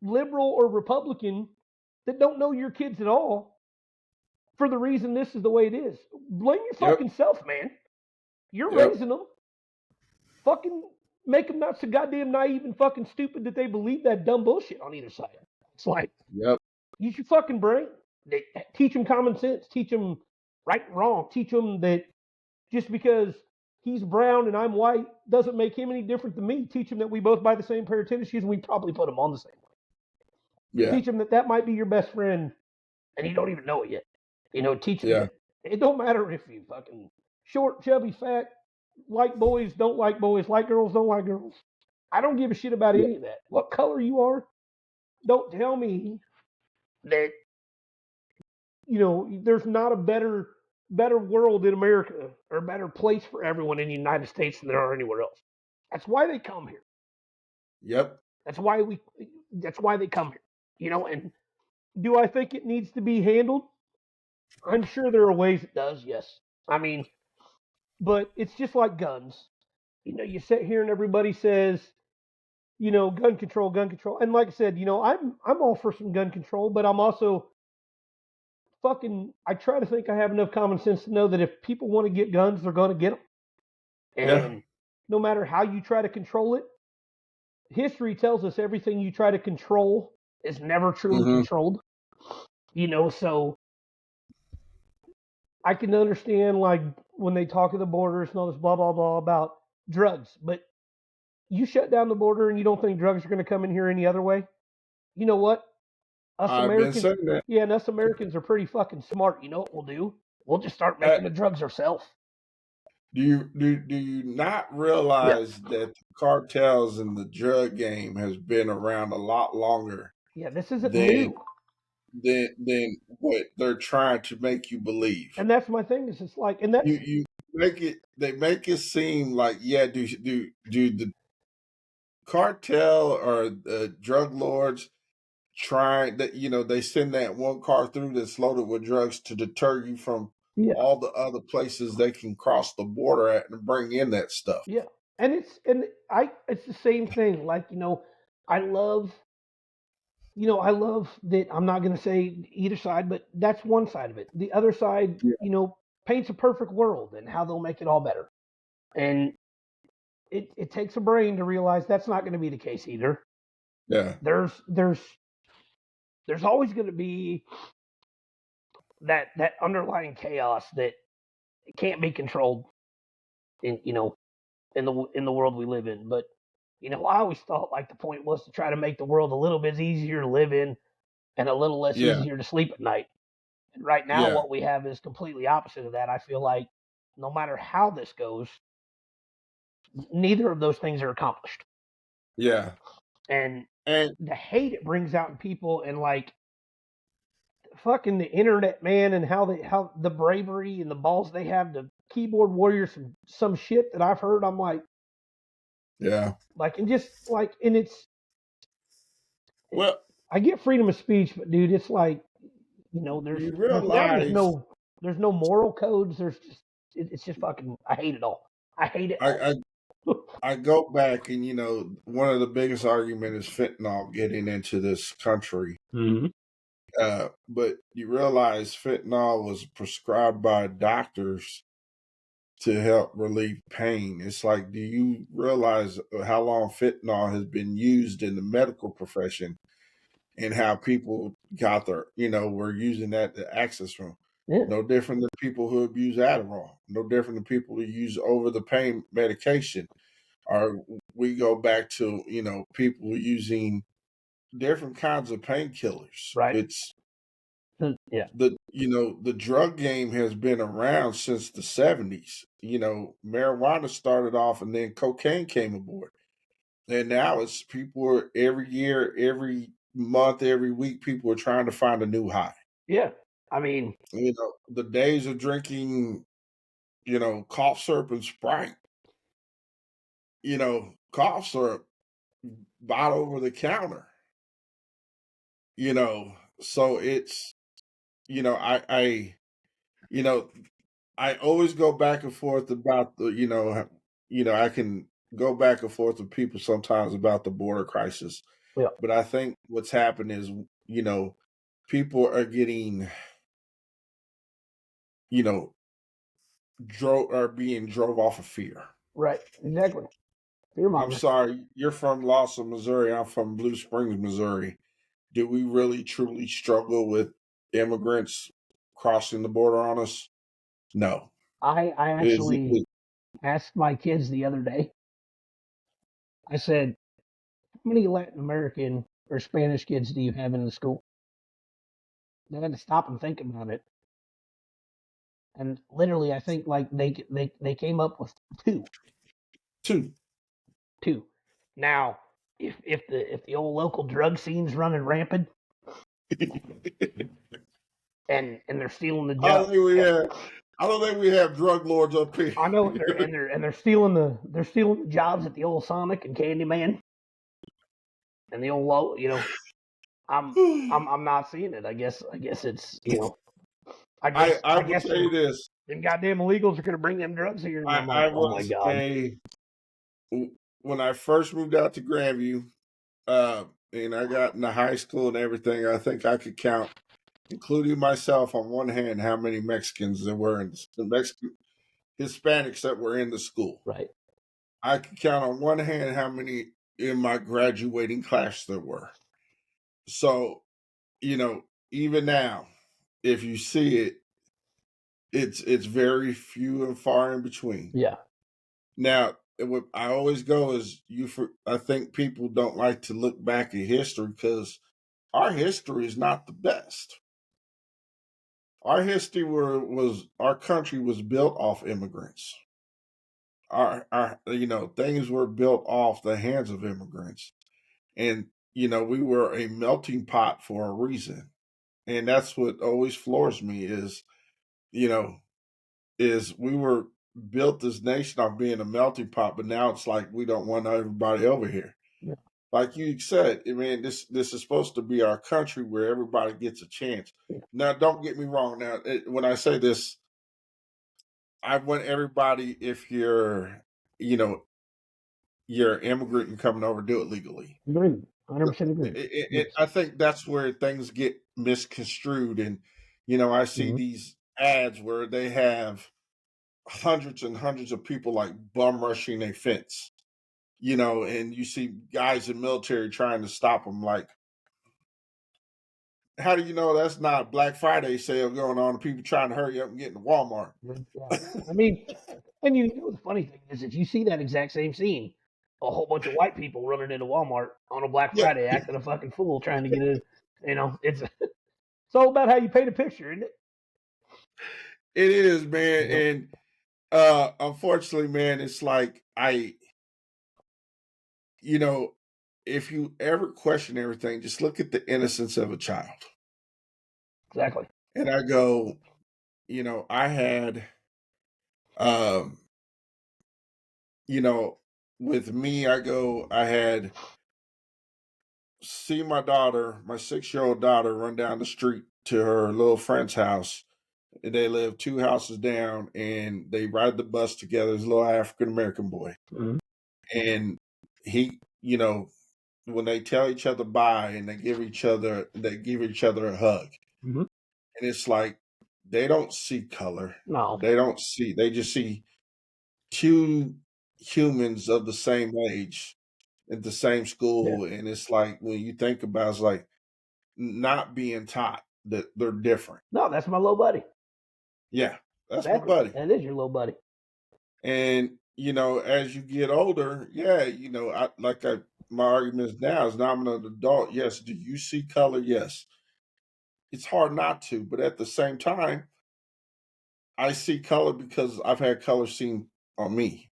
liberal or Republican that don't know your kids at all for the reason this is the way it is. Blame your Yep. fucking self, man. You're Yep. raising them. Fucking make them not so goddamn naive and fucking stupid that they believe that dumb bullshit on either side. It's like, Yep. use your fucking brain. Teach them common sense. Teach them right and wrong. Teach them that just because he's brown and I'm white doesn't make him any different than me. Teach him that we both buy the same pair of tennis shoes and we probably put them on the same way. Yeah. Teach him that that might be your best friend and you don't even know it yet. Teach him Yeah. that it don't matter if you fucking short, chubby, fat, like boys, don't like boys, like girls, don't like girls. I don't give a shit about Yeah. any of that. What color you are, don't tell me that there's not a better world in America or a better place for everyone in the United States than there are anywhere else. That's why they come here. Yep. That's why we. That's why they come here. And do I think it needs to be handled? I'm sure there are ways it does. Yes. I mean, but it's just like guns. You sit here and everybody says, gun control, gun control, and like I said, I'm all for some gun control, but I'm also fucking. I try to think I have enough common sense to know that if people want to get guns, they're going to get them. Yeah. And no matter how you try to control it, history tells us everything you try to control is never truly Mm-hmm. controlled. So I can understand like when they talk of the borders and all this blah blah blah about drugs, but you shut down the border and you don't think drugs are going to come in here any other way. You know what? Us I've been Americans, saying that. yeah, and us Americans are pretty fucking smart. You know what we'll do? We'll just start Uh, making the drugs ourselves. do you not Yeah, realize that the cartels and the drug game has been around a lot longer yeah. This isn't than new, than what they're trying to make you believe? and that's my thing. Is it's like, and that's You make it seem like, yeah, do the cartel or the drug lords trying that, they send that one car through that's loaded with drugs to deter you from yeah, all the other places they can cross the border at and bring in that stuff. yeah. It's the same thing. Like I love I love that. I'm not going to say either side, but that's one side of it. The other side, Yeah. paints a perfect world and how they'll make it all better. And it takes a brain to realize that's not going to be the case either. Yeah. There's always going to be that underlying chaos that can't be controlled in in the world we live in. But I always thought like the point was to try to make the world a little bit easier to live in and a little less Yeah. easier to sleep at night. And right now, Yeah. what we have is completely opposite of that. I feel like no matter how this goes, neither of those things are accomplished. Yeah. And And the hate it brings out in people, and like fucking the internet, man, and how the bravery and the balls they have to keyboard warriors some shit that I've heard. I'm yeah. and just like, and Well, I get freedom of speech, but dude, it's like there's you now realize there's no moral codes. It's just fucking. I hate it all. I hate it I, all. I I go back and one of the biggest argument is fentanyl getting into this country. Mm-hmm. But you realize fentanyl was prescribed by doctors to help relieve pain. It's like, do you realize how long fentanyl has been used in the medical profession and how people got were using that to access from? Yeah, No different than people who abuse Adderall, no different than people who use over the pain medication. Or we go back to, people using different kinds of painkillers. right. It's Yeah, the drug game has been around since the 70s. Marijuana started off and then cocaine came aboard. And now it's people are every year, every month, every week, people are trying to find a new high. yeah. I mean, The days of drinking, cough syrup and Sprite, cough syrup bought over the counter, so it's, I you know, I always go back and forth about I can go back and forth with people sometimes about the border crisis. Yeah. But I think what's happened is, people are getting, you know, being drove off of fear. Right. Exactly. Fear I'm monger. sorry, you're from Lawson, Missouri. I'm from Blue Springs, Missouri. Do we really truly struggle with immigrants crossing the border on us? No. I Is actually it, asked my kids the other day. I said, "How many Latin American or Spanish kids do you have in the school?" They had to stop and think about it. And literally, I think like they came up with two, two? two. Now, if the old local drug scene's running rampant and they're stealing the I job, don't think we have. I don't think we have drug lords up here. I know they're stealing the jobs at the old Sonic and Candyman and the old low. I'm not seeing it. I guess it's I I will guess tell you this. them goddamn illegals are gonna bring them drugs here, and I'm like, I oh my was god, when I first moved out to Grandview, uh, and I got into high school and everything. I think I could count, including myself, on one hand, how many Mexicans there were the Mexican Hispanics that were in the school. right? I could count on one hand how many in my graduating class there were. So, even now, if you see it, it's very few and far in between. Yeah, Now, what I always go is I think people don't like to look back at history because our history is not the best. Our history was our country was built off immigrants. Our things were built off the hands of immigrants, and we were a melting pot for a reason. And that's what always floors me you know is we were built this nation off being a melting pot, but now it's like we don't want everybody over here. yeah, Like you said, I mean, this is supposed to be our country where everybody gets a chance. yeah. Now, don't get me wrong. Now, when I say this, I want everybody, if you know, you're an immigrant and coming over, do it legally. Agreed, 100% agreed. Yes. I think that's where things get misconstrued, and I see Mm-hmm. these ads where they have hundreds and hundreds of people like bum rushing a fence, and you see guys in military trying to stop them. Like, how do you know that's not Black Friday sale going on and people trying to hurry up and get into Walmart? Yeah. I mean, and the funny thing is, if you see that exact same scene, a whole bunch of white people running into Walmart on a Black Yeah, Friday, acting a fucking fool, trying to get in. It's all about how you paint a picture, isn't it? it is, man. Yep. And unfortunately, man, it's like you know, if you ever question everything, just look at the innocence of a child. Exactly. And I go, I had um, you know, with me, I had see my 6-year-old daughter run down the street to her little friend's house. And they live 2 houses down and they ride the bus together. There's a little African American boy. Mm-hmm. And he, when they tell each other bye and they give each other a hug. Mm-hmm. And it's like they don't see color. No. They just see two humans of the same age at the same Yeah. school. And it's like when you think about it, it's like not being taught that they're different. No, that's my little buddy. Yeah, that's my Exactly. buddy. That is your little buddy. And as you get older, yeah, my argument is now I'm an adult. Yes, do you see color? Yes. It's hard not to, but at the same time, I see color because I've had color seen on me.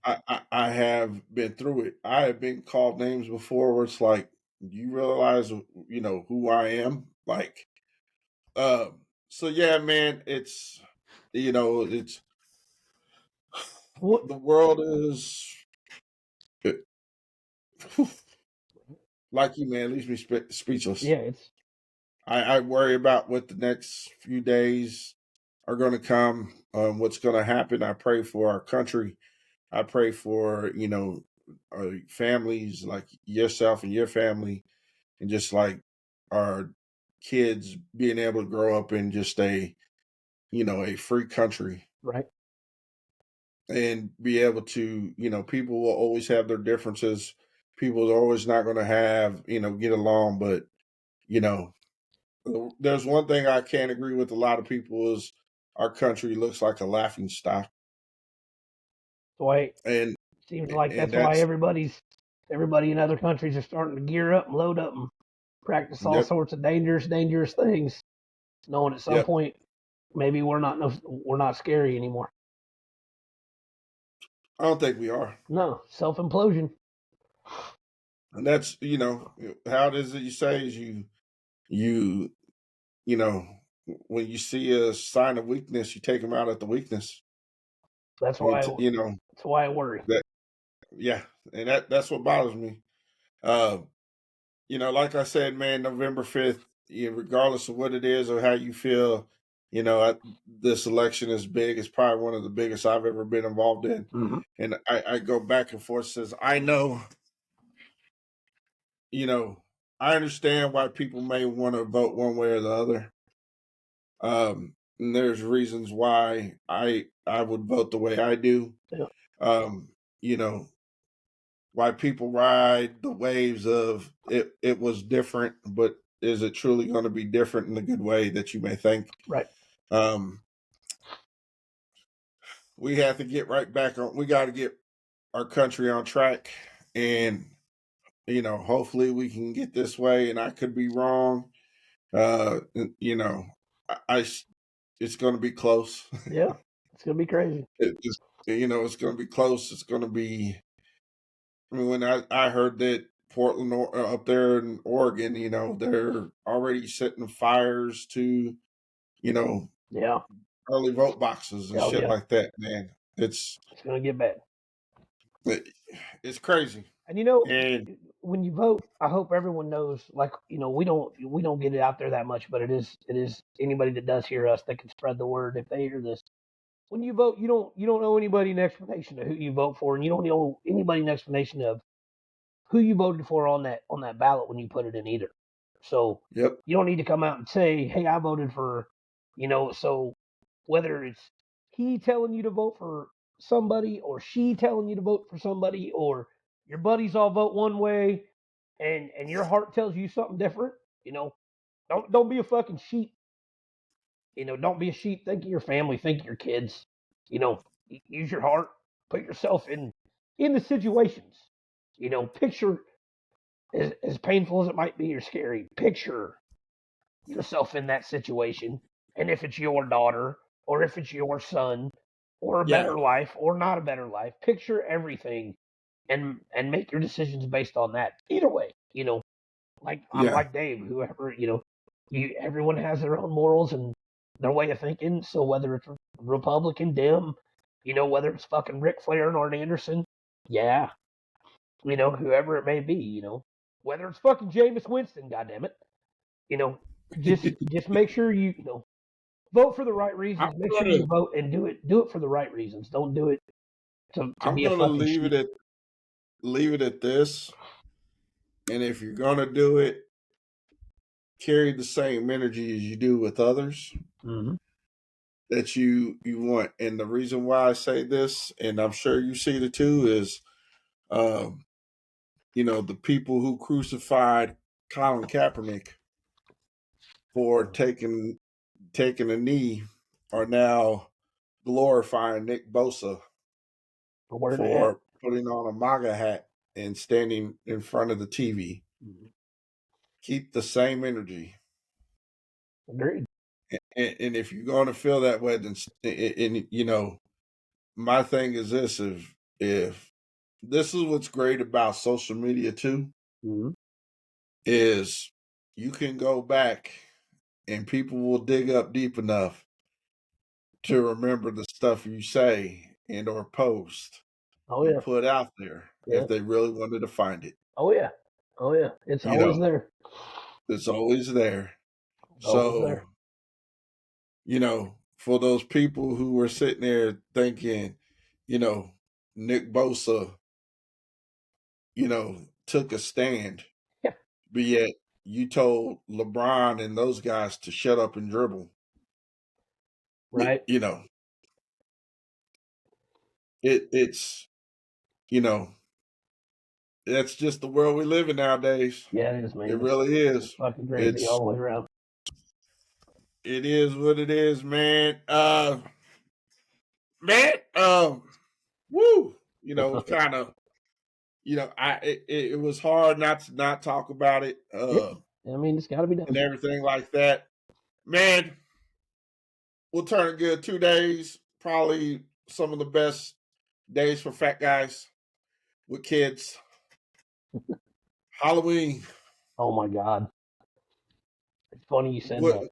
I have been through it. I have been called names before where it's like, you realize, who I am? Like, so yeah, man, it's What? the world is like you, man, leaves me speechless. Yeah, it's I worry about what the next few days are going to come, what's going to happen. I pray for our country. I pray for, families like yourself and your family, and just like our kids being able to grow up in just a free country Right. and be able to, people will always have their differences. People are always not going to have, get along, but, you know, there's one thing I can't agree with a lot of people is our country looks like a laughing stock. So I And, seems like and that's why that's, everybody in other countries are starting to gear up and load up and practice all yep, sorts of dangerous things, knowing at some yep. point maybe we're not scary anymore. I don't think we are. No, self implosion. And that's, how it is that you say is you, you know, when you see a sign of weakness, you take them out at the weakness. That's You, why t- you know, that's why I worry. that, yeah. And that's what bothers me. Uh, like I said, man, November 5th, regardless of what it is or how you feel, this election is big. It's probably one of the biggest I've ever been involved in. Mm-hmm. And I go back and forth, says, I know, you know, I understand why people may want to vote one way or the other. And there's reasons why I would vote the way I do. Yeah. Um, you know, why people ride the waves of it was different, but is it truly going to be different in the good way that you may think? Right. Um, we have to get right back on. We got to get our country on track, and hopefully we can get this way. And I could be wrong. You know, I it's going to be close. Yeah. It's gonna be crazy. It's going to be close. It's going to be. I mean, when I heard that Portland up there in Oregon, they're already setting fires to, you know, Yeah. early vote boxes and Oh shit yeah. like that. Man, It's gonna get bad. it, it's crazy. And you know, And when you vote, I hope everyone knows. Like, we don't get it out there that much, but it is anybody that does hear us that can spread the word if they hear this. When you vote, you don't owe anybody an explanation of who you vote for, and you don't owe anybody an explanation of who you voted for on that ballot when you put it in either. So yep, you don't need to come out and say, "Hey, I voted for," So whether it's he telling you to vote for somebody or she telling you to vote for somebody or your buddies all vote one way and your heart tells you something different, don't be a fucking sheep. Don't be a sheep. Think of your family. Think of your kids. Use your heart. Put yourself in the situations. Picture as painful as it might be or scary. Picture yourself in that situation, and if it's your daughter or if it's your son, or a yeah, better life or not a better life. Picture everything and make your decisions based on that. Either way, like I'm yeah, like Dave, whoever, everyone has their own morals and their way of thinking. So whether it's Republican, Dem, whether it's fucking Ric Flair and Arn Anderson, yeah, whoever it may be, whether it's fucking Jameis Winston, goddammit, you know, just make sure vote for the right I'm reasons. Make sure gonna you vote and do it for the right reasons. Don't do it to I'm be a gonna fucking sheep. leave it at this. And if you're gonna do it, carry the same energy as you do with others Mm-hmm. that you want. And the reason why I say this, and I'm sure you see it too, is um, the people who crucified Colin Kaepernick for taking a knee are now glorifying Nick Bosa For wearing a hat. for putting on a MAGA hat and standing in front of the TV. Mm-hmm. Keep the same energy. Agreed. And if you're going to feel that way, then my thing is this: if this is what's great about social media too, Mm-hmm. is you can go back and people will dig up deep enough to remember the stuff you say and or post Oh or yeah. put out there Yeah. if they really wanted to find it. Oh yeah. Oh yeah. It's You always know, there. it's always there. Always So, there. for those people who were sitting there thinking, you know, Nick Bosa took a stand, Yeah. but yet you told LeBron and those guys to shut up and dribble. Right. You know, it's you know, that's just the world we live in nowadays. Yeah, it is, man. It really is. It's fucking crazy It's all the way around. it is what it is, man. Man, woo. It's kind of it was hard not to not talk about it, Yeah. I mean, it's got to be and done. everything like that. Man, we'll turn good 2 days. Probably some of the best days for fat guys with kids. Halloween. Oh my god, it's funny you said What?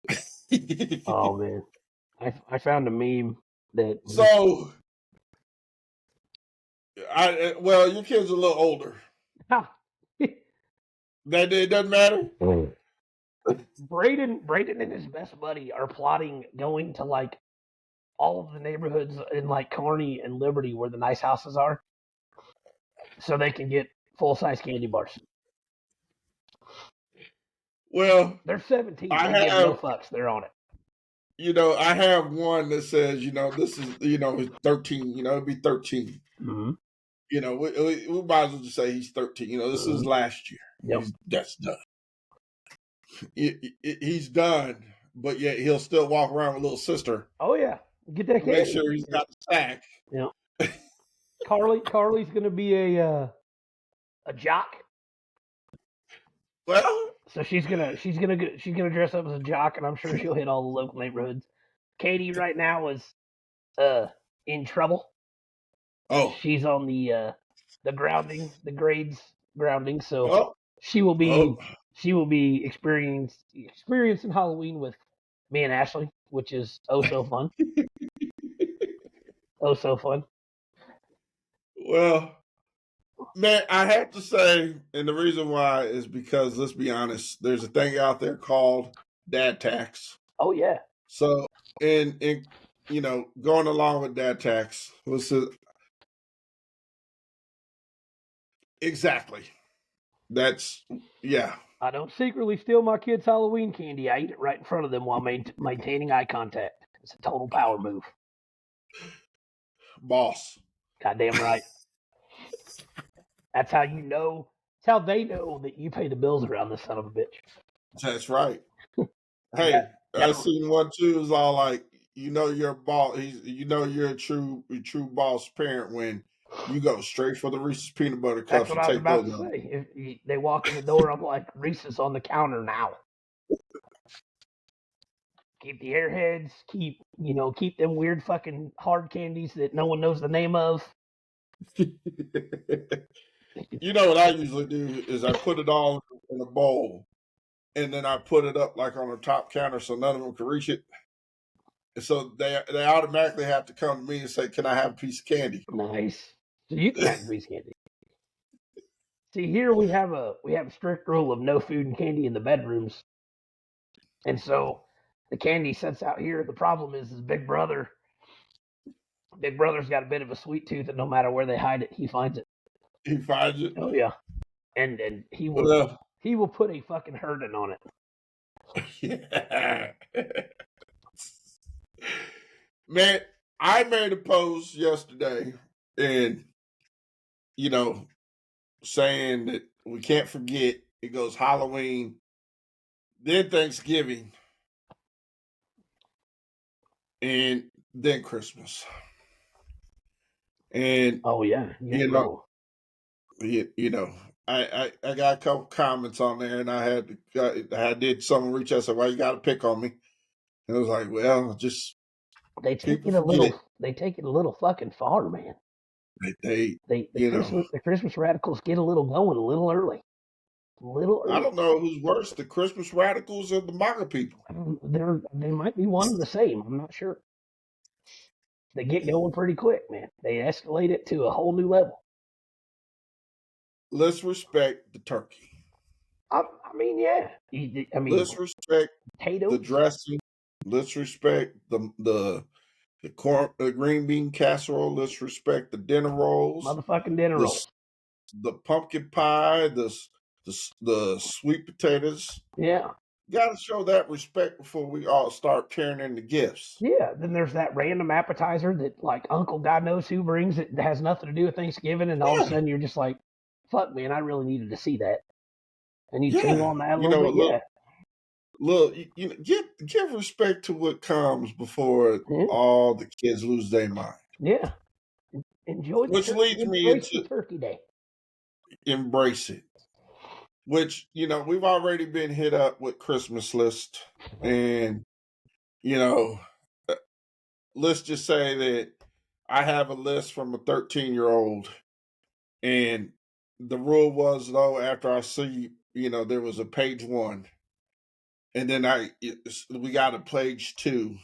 that. Oh man, I found a meme that was So, well, your kids are a little older. That it doesn't matter. Braden and his best buddy are plotting going to like all of the neighborhoods in like Kearney and Liberty where the nice houses are, so they can get full size candy bars. Well, They're 17. I They give no have, fucks. They're on it. I have one that says, this is, it's 13. It'd be 13. Mm-hmm. We might as well just say he's 13. This is last year. Yep. That's done. He's done, but yet he'll still walk around with little sister. Oh yeah, get that candy. Make sure he's got the sack. Yeah. Carly's gonna be a jock. Well, So she's gonna dress up as a jock, and I'm sure she'll hit all the local neighborhoods. Katie right now is in trouble. oh, She's on the grades grounding, so oh, she will be experiencing Halloween with me and Ashley, which is oh so fun. Oh so fun. well, man, I have to say, and the reason why is because, let's be honest, there's a thing out there called dad tax. Oh yeah. So, in going along with dad tax, exactly. That's yeah. I don't secretly steal my kids' Halloween candy. I eat it right in front of them while maintaining eye contact. It's a total power move. Boss. Goddamn right. That's how you know. That's how they know that you pay the bills around this son of a bitch. That's right. Hey, I seen one too. Is all like, you're a boss. You're a true boss parent when you go straight for the Reese's peanut butter cups That's what and I was take about those to out. say. If they walk in the door, I'm like, Reese's on the counter now. Keep the airheads. Keep them weird fucking hard candies that no one knows the name of. What I usually do is I put it all in a bowl, and then I put it up like on the top counter so none of them can reach it. And so they automatically have to come to me and say, "Can I have a piece of candy?" Nice. So you can have a piece of candy. See, here we have a strict rule of no food and candy in the bedrooms, and so the candy sits out here. The problem is Big Brother's got a bit of a sweet tooth, and no matter where they hide it, he finds it. He finds it. Oh yeah, and he will put a fucking hurting on it. Yeah. Man, I made a post yesterday, and saying that we can't forget it goes Halloween, then Thanksgiving, and then Christmas. And oh yeah, I got a couple comments on there, and I did someone reach out and said, "Why you got to pick on me?" And I was like, "Well, just they take people it a forget. little fucking far, man. The Christmas radicals get a little going a little early. I don't know who's worse, the Christmas radicals or the MAGA people. They might be one and the same. I'm not sure. They get going pretty quick, man. They escalate it to a whole new level. Let's respect the turkey. I mean, yeah. Let's respect potatoes, the dressing. Let's respect the green bean casserole. Let's respect the dinner rolls. motherfucking dinner rolls. the pumpkin pie, the sweet potatoes. Yeah. Got to show that respect before we all start tearing in the gifts. Yeah. Then there's that random appetizer that like Uncle God knows who brings it that has nothing to do with Thanksgiving, and all of a Yeah, sudden you're just like, fuck man, I really needed to see that. And you chew yeah. on that a You little know, bit, yeah. look. You know, give respect to what comes before Yeah. all the kids lose their mind. Yeah. Which leads me Embrace the into turkey day. embrace it. Which we've already been hit up with Christmas list, and you know, uh, let's just say that I have a list from a 13-year-old, and the rule was though after I see there was a page one, and then we got a page two,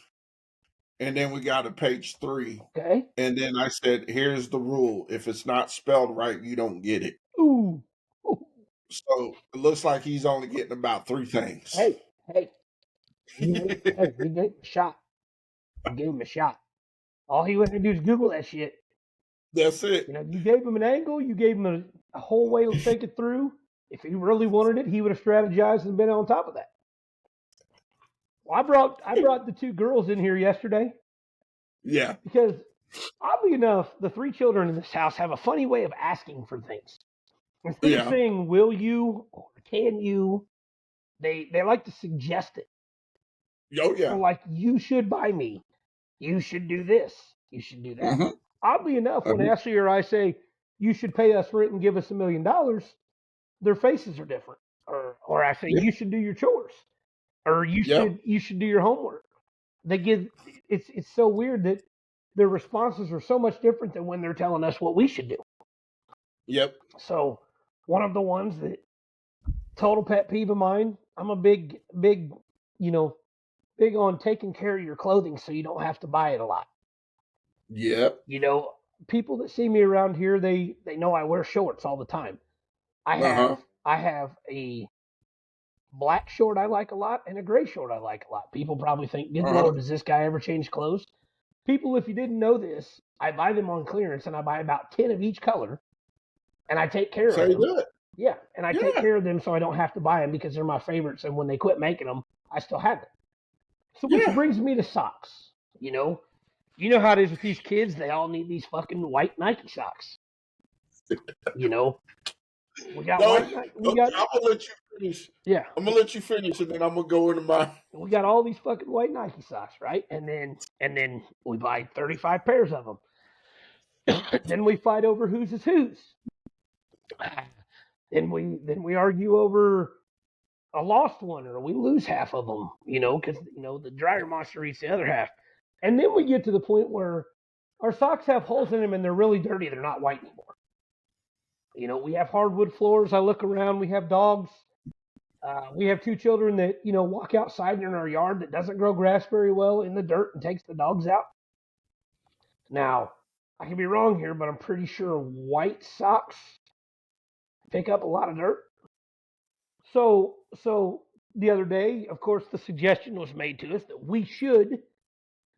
and then we got a page three, Okay. and then I said, "Here's the rule: if it's not spelled right, you don't get it." Ooh. Ooh. So it looks like he's only getting about three things. Hey, hey, hey, we gave him a shot. We gave him a shot. All he had to do is Google that shit. That's it. You know, you gave him an angle, you gave him a whole way to think it through. If he really wanted it, he would have strategized and been on top of that. Well, I brought the two girls in here yesterday Yeah. because oddly enough, the three children in this house have a funny way of asking for things. Instead of Yeah. saying "will you" or "can you," they like to suggest it. Oh So yeah. like, you should buy me. You should do this. You should do that. Mm-hmm. Oddly enough, when Uh-huh. Ashley or I say you should pay us rent and give us $1 million, their faces are different. Or I say Yeah. you should do your chores, or Yep. you should do your homework. They give it's so weird that their responses are so much different than when they're telling us what we should do. Yep. So one of the ones that total pet peeve of mine, I'm a you know, big on taking care of your clothing so you don't have to buy it a lot. Yep. You know, people that see me around here, they know I wear shorts all the time. Uh-huh. I have a black short I like a lot and a gray short I like a lot. People probably think, good Uh-huh. lord, does this guy ever change clothes? People, if you didn't know this, I buy them on clearance and I buy about 10 of each color and I take care of Say them. that. Yeah, and I take Yeah. care of them so I don't have to buy them because they're my favorites. And when they quit making them, I still have them. So, which Yeah. brings me to socks. You know how it is with these kids. They all need these fucking white Nike socks. You know, we got No, white okay, Nike. We got I'm gonna let you finish. yeah. I'm gonna let you finish, and then I'm gonna go into my. We got all these fucking white Nike socks, right? And then we buy 35 pairs of them. Then we fight over whose is whose. Then we argue over a lost one, or we lose half of them. Because the dryer monster eats the other half. And then we get to the point where our socks have holes in them and they're really dirty. They're not white anymore. We have hardwood floors. I look around. We have dogs. We have two children that walk outside in our yard that doesn't grow grass very well in the dirt and takes the dogs out. Now, I can be wrong here, but I'm pretty sure white socks pick up a lot of dirt. So the other day, of course, the suggestion was made to us that we should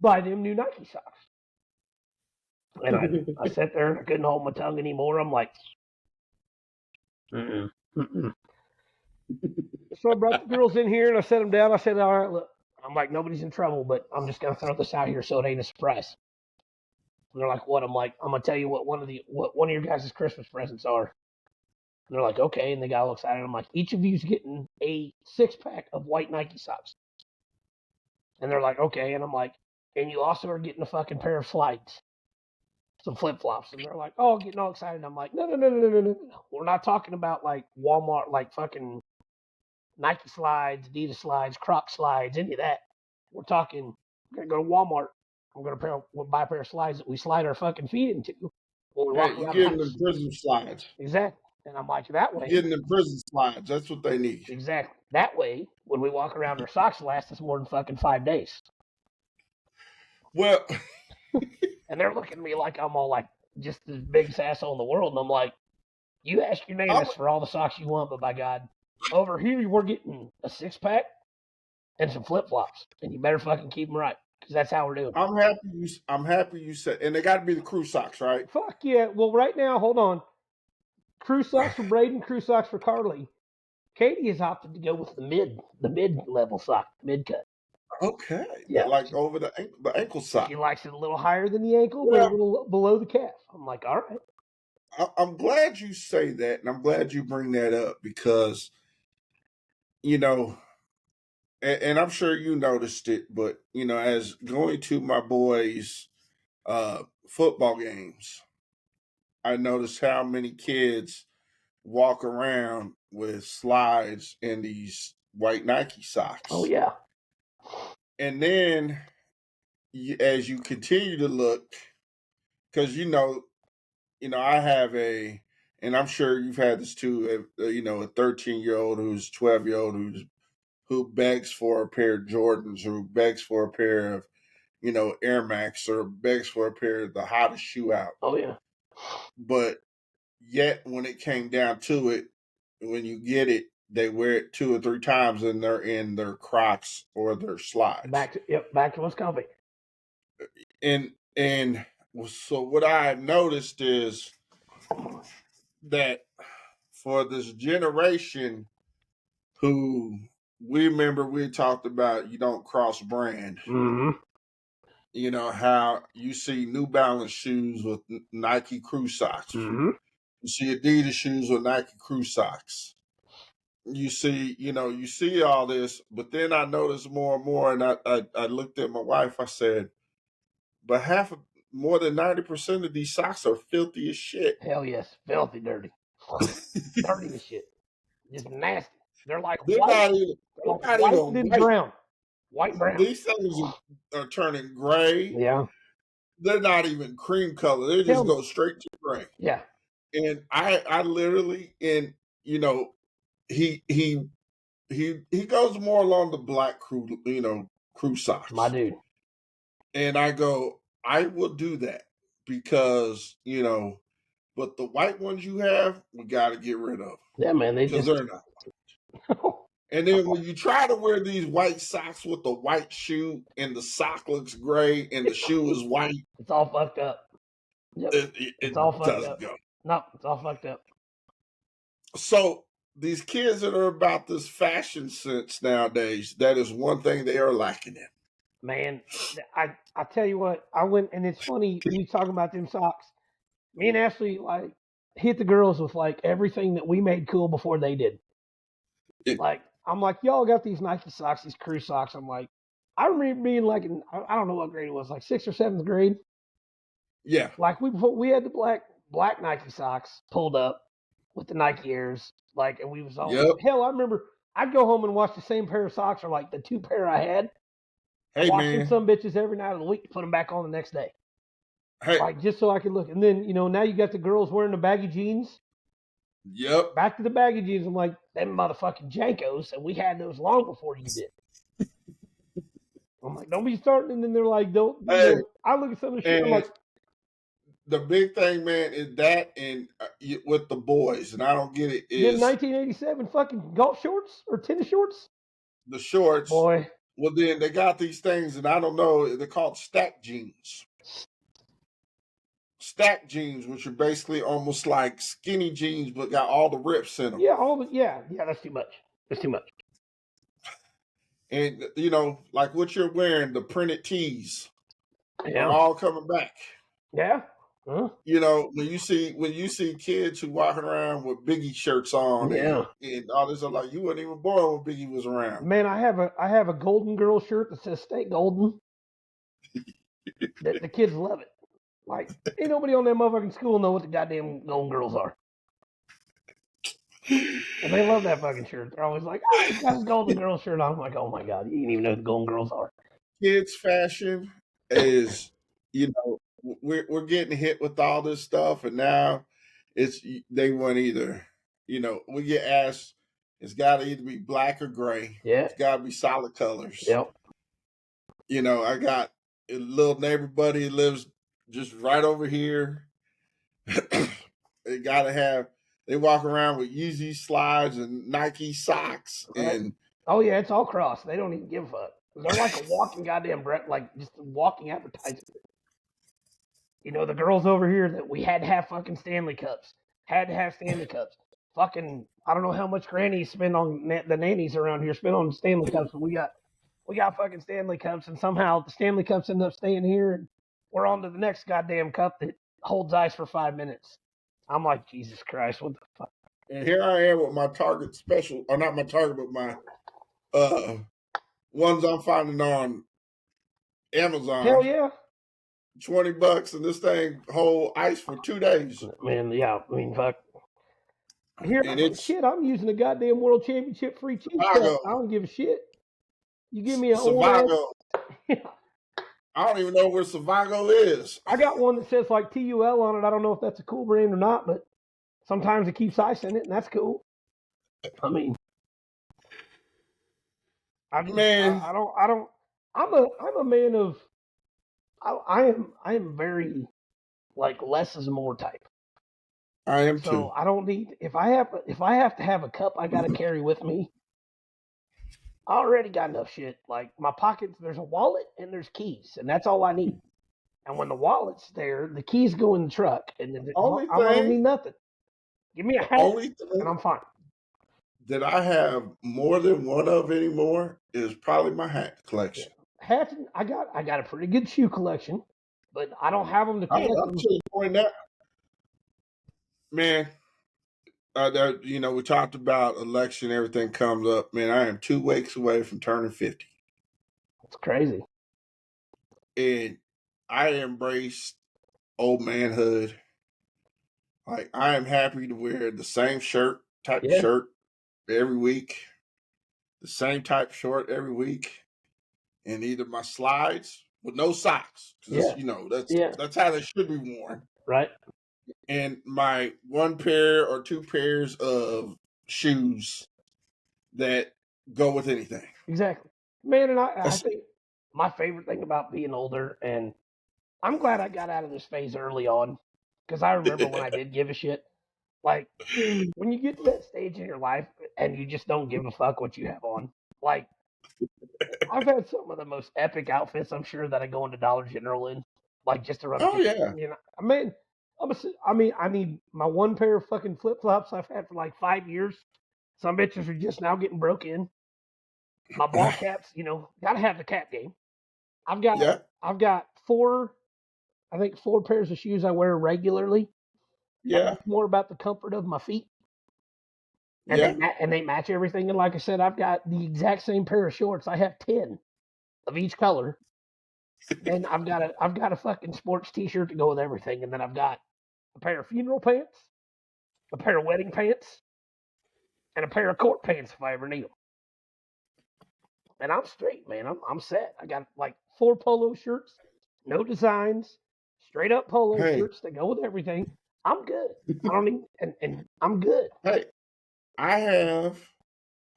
buy them new Nike socks. And I sat there and I couldn't hold my tongue anymore. I'm like, mm-mm, mm-mm. So I brought the girls in here and I set them down. I said, all right, look, I'm like, nobody's in trouble, but I'm just going to throw this out here so it ain't a surprise. And they're like, what? I'm like, I'm going to tell you what one of your guys' Christmas presents are. And they're like, okay. And they got all excited. I'm like, each of you's getting a 6-pack of white Nike socks. And they're like, okay. And I'm like, and you also are getting a fucking pair of slides, some flip flops. And they're like, oh, getting all excited. I'm like, no. We're not talking about like Walmart, like fucking Nike slides, Adidas slides, Croc slides, any of that. We're talking, we're going to go to Walmart. We'll buy a pair of slides that we slide our fucking feet into when we Hey, walk you around the getting them house. prison slides? Exactly. And I'm like, that You way, getting them prison slides? That's what they need. exactly. That way, when we walk around, our socks last us more than fucking 5 days. Well, And they're looking at me like I'm all like just the biggest asshole in the world. And I'm like, you ask your I'm, neighbors for all the socks you want, but by God, over here we're getting a 6-pack and some flip flops, and you better fucking keep them right because that's how we're doing. I'm happy you. I'm happy you said, and they got to be the crew socks, right? Fuck yeah. Well, right now, hold on. Crew socks for Braden, crew socks for Carly. Katie has opted to go with the mid level sock, mid cut. Okay, Yeah, like over the ankle sock. she likes it a little higher than the ankle, but a Well, little below the calf. I'm like, all right. I'm glad you say that, and I'm glad you bring that up because you know, and I'm sure you noticed it, but as going to my boys' football games, I noticed how many kids walk around with slides and these white Nike Oh socks, yeah. and then as you continue to look, because I have and I'm sure you've had this too. A 13-year-old who's 12-year-old who begs for a pair of Jordans, or begs for a pair of Air Max, or begs for a pair of the hottest shoe out. Oh yeah. But yet, when it came down to it, when you get it, they wear it 2 or 3 times, and they're in their Crocs or their slides. Back to what's comfy. And so what I have noticed is that for this generation who we remember we talked about, you don't cross brand. Mm-hmm. How you see New Balance shoes with Nike Crew socks. Mm-hmm. You see Adidas shoes with Nike Crew socks. You see all this, but then I noticed more and more, and I looked at my wife. I said, but more than 90% of these socks are filthy as shit. Hell yes. Filthy dirty. Dirty as shit. Just nasty. They're like They're white. not even They're they're like not white even then white. brown. White brown. These things are turning gray. Yeah. They're not even cream color. They just Hell go straight to gray. yeah. And I literally, and he he he goes more along the black crew My socks. dude. And I go, I will do that because but the white ones you have, we got to get rid of Yeah, man. They because just they're not. And then when you try to wear these white socks with the white shoe, and the sock looks gray and the shoe is white, it's all fucked up. Yep. It's all it fucked doesn't up. go. No, it's all fucked up. So these kids that are about this fashion sense nowadays, that is one thing they are lacking in. Man, I tell you what, I went, and it's funny you talking about them socks. Me and Ashley like hit the girls with like everything that we made cool before they did. It, Like I'm like, y'all got these Nike socks, these crew socks. I'm like, I remember being like, I don't know what grade it was, like 6th or 7th grade. yeah. Like we had the black Nike socks pulled up with the Nike Airs, like, and we was always Yep. hell. I remember I'd go home and wash the same pair of socks, or like the 2 pair I had, Hey wash them man. some bitches every night of the week to put them back on the next day, Hey. like just so I could look. And then now you got the girls wearing the baggy jeans. Yep. Back to the baggy jeans. I'm like, them motherfucking Jankos, and we had those long before you did. I'm like, don't be starting. And then they're like, don't. Hey. I look at some of the shit. I'm And like, the big thing, man, is that, and with the boys, and I don't get it, them is 1987 fucking golf shorts or tennis shorts. the shorts. Boy, Well, then they got these things, and I don't know. They're called stack jeans. Stack jeans, which are basically almost like skinny jeans, but got all the rips in them. yeah. That's too much. That's too much. And like what you're wearing, the printed tees are Yeah, all coming back. yeah. Huh? When you see kids who walking around with Biggie shirts on, Yeah. and all this, I'm like, you weren't even born when Biggie was around. Man, I have a Golden Girl shirt that says "Stay Golden." That the kids love it. Like, ain't nobody on that motherfucking school know what the goddamn Golden Girls are. And they love that fucking shirt. They're always like, oh, he's got his Golden Girl shirt on. I'm like, oh my God, you didn't even know who the Golden Girls are. Kids fashion is, we're getting hit with all this stuff, and now they want either, we get asked, it's got to either be black or gray. Yeah. It's got to be solid colors. Yep. I got a little neighbor buddy that lives just right over here. They gotta have. They walk around with Yeezy slides and Nike socks, Right. and Oh yeah, it's all cross. They don't even give a fuck. They're like a walking goddamn like just a walking advertisement. The girls over here that we had to have fucking Stanley cups. Had to have Stanley Cups. Fucking, I don't know how much grannies spend on the nannies around here spend on Stanley Cups, but we got fucking Stanley Cups, and somehow the Stanley Cups end up staying here, and we're on to the next goddamn cup that holds ice for 5 minutes. I'm like, Jesus Christ, what the fuck? And here I am with my Target special, or not my Target, but my ones I'm finding on Hell Amazon. yeah. $20, and this thing hold ice for 2 days. Man, yeah, I mean, fuck. Here, And it's shit, I'm using a goddamn World Championship free cheese cup. Savago. I don't give a shit. You give me an old Savago. ass. I don't even know where Savago is. I got one that says like TUL on it. I don't know if that's a cool brand or not, but sometimes it keeps ice in it, and that's cool. I mean, Man, I'm a man of, I am very like less is more type. I am So too. I don't need, if I have to have a cup I got to carry with me. I already got enough shit. Like my pockets, there's a wallet and there's keys, and that's all I need. And when the wallet's there, the keys go in the truck, and then Only I don't need thing, nothing. Give me a the hat, only and thing I'm fine. that I have more than one of anymore is probably my hat Yeah. collection. Hats, I got a pretty good shoe collection, but I don't have them to I'm collect to them. the point now, man. We talked about election, everything comes up. Man, I am 2 weeks away from turning 50, It's crazy. and I embraced old manhood. Like I am happy to wear the same type of Yeah, shirt every week, the same type of short every week, and either my slides with no socks because yeah, that's yeah. that's how they should be worn, Right. and my one pair or two pairs of shoes that go with anything. Exactly. Man, and I That's think my favorite thing about being older, and I'm glad I got out of this phase early on, because I remember when I it. did give a shit. Like when you get to that stage in your life and you just don't give a fuck what you have on. Like I've had some of the most epic outfits, I'm sure, that I go into Dollar General in, like just to run a Oh game. yeah, You know, I need my one pair of fucking flip flops I've had for like 5 years. Some bitches are just now getting broke in. My ball caps, gotta have the cap game. I've got yeah, I've got I think four pairs of shoes I wear regularly, and yeah, that's more about the comfort of my feet, and yeah. they match everything. And like I said, I've got the exact same pair of shorts. I have 10 of each color. Then I've got a fucking sports T-shirt to go with everything, and then I've got a pair of funeral pants, a pair of wedding pants, and a pair of court pants if I ever need them. And I'm straight, man. I'm set. I got like 4 polo shirts, no designs, straight up polo Hey, shirts that go with everything. I'm good. I don't need, and I'm good. hey, I have,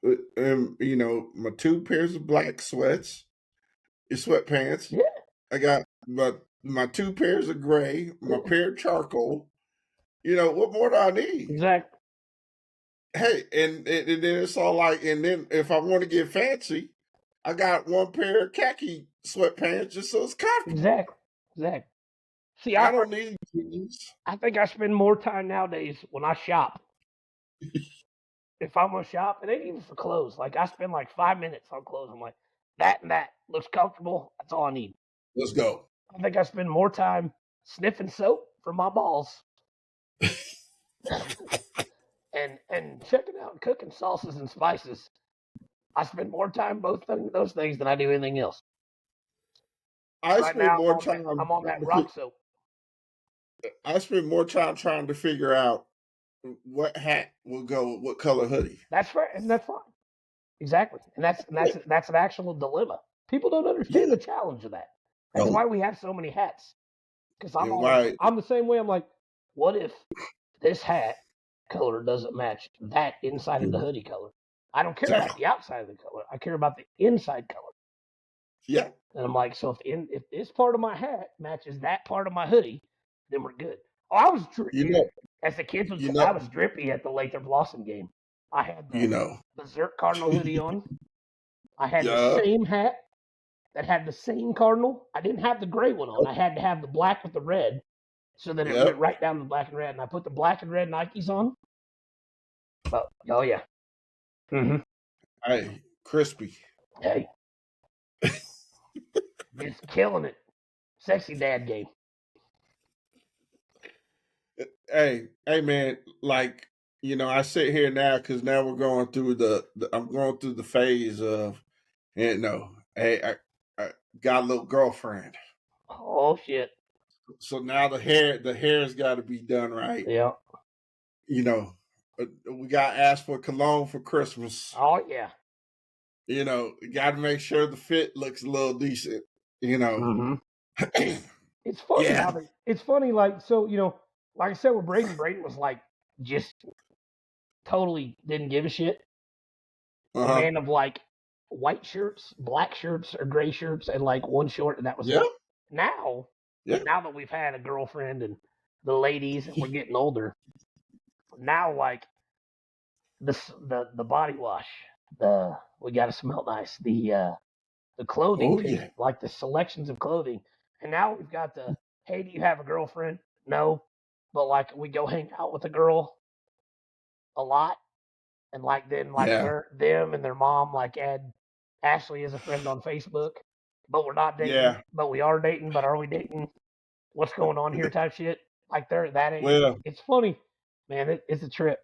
my two pairs of black sweatpants. Yeah, I got my two pairs of gray, my pair of charcoal. What more do I need? exactly, Hey, and then it's all like, and then if I want to get fancy, I got one pair of khaki sweatpants just so it's comfortable. exactly, exactly. See, I don't need jeans. I think I spend more time nowadays when I shop. If I'm gonna shop, it ain't even for clothes. Like I spend like 5 minutes on clothes. I'm like, that and that looks comfortable. That's all I need. Let's go. I think I spend more time sniffing soap for my balls and checking out cooking sauces and spices. I spend more time those things than I do anything else. I Right spend now, more time I'm on trying that to rock soap. I spend more time trying to figure out what hat will go with what color hoodie. That's fair, and that's fine. Exactly, and that's an actual dilemma. People don't Yeah. understand the challenge of that. That's No. why we have so many hats. Because And why I'm the same way. I'm like, what if this hat color doesn't match that inside of the hoodie color? I don't care about exactly. the outside of the color. I care about the inside color. Yeah. And I'm like, so if this part of my hat matches that part of my hoodie, then we're good. Oh, I was You dude, know, as the kids would you say, know, I was drippy at the Lathrop Blossom game. I had you the know. Berserk Cardinal hoodie on. I had the Yeah. same hat that had the same cardinal. I didn't have the gray one on. I had to have the black with the red. So then it went Yep. right down to black and red, and I put the black and red Nikes on. Oh yeah. Mm-hmm. Hey, crispy. Hey, just killing it. Sexy dad game. Hey, man. Like I sit here now because now we're going through I'm going through the phase of Hey, I got a little girlfriend. Oh shit. So now the hair's got to be done right. Yeah. We got asked for cologne for Christmas. Oh yeah. Got to make sure the fit looks a little decent. You know, Mm-hmm. It's funny yeah, how they. It's funny, like so. Like I said with Braden. Braden was like just totally didn't give a shit. uh A huh, man of like white shirts, black shirts, or gray shirts, and like one short, and that was yeah, it. Now, yeah, now that we've had a girlfriend and the ladies, and we're getting older, now like the body wash, the we got to smell nice, the clothing oh too, yeah, like the selections of clothing, and now we've got the hey, do you have a girlfriend? No, but like we go hang out with a girl a lot, and like then like yeah, they're them and their mom like add Ashley as a friend on Facebook, but we're not dating, yeah. but we are dating, but are we dating? What's going on here? Type shit. Like they're that age. Well, It's funny, man. It's a trip.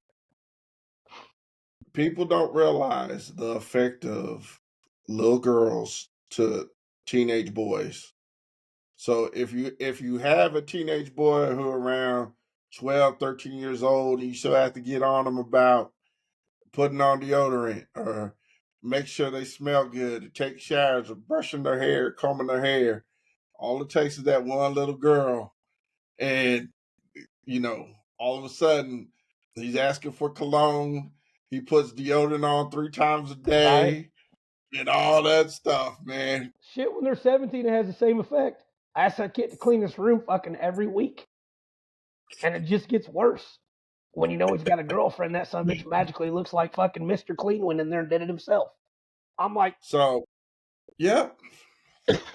people don't realize the effect of little girls to teenage boys. So if you have a teenage boy who around 12, 13 years old, you still have to get on them about putting on deodorant or make sure they smell good, take showers or brushing their hair, combing their hair. All it takes is that one little girl. And, you know, all of a sudden he's asking for cologne. He puts deodorant on 3 times a Right? day and all that stuff, man. Shit, when they're 17, it has the same effect. I ask that kid to clean this room fucking every week, and it just gets worse. When you know he's got a girlfriend, that son of a bitch magically looks like fucking Mr. Clean went in there and did it himself. I'm like, So, yep.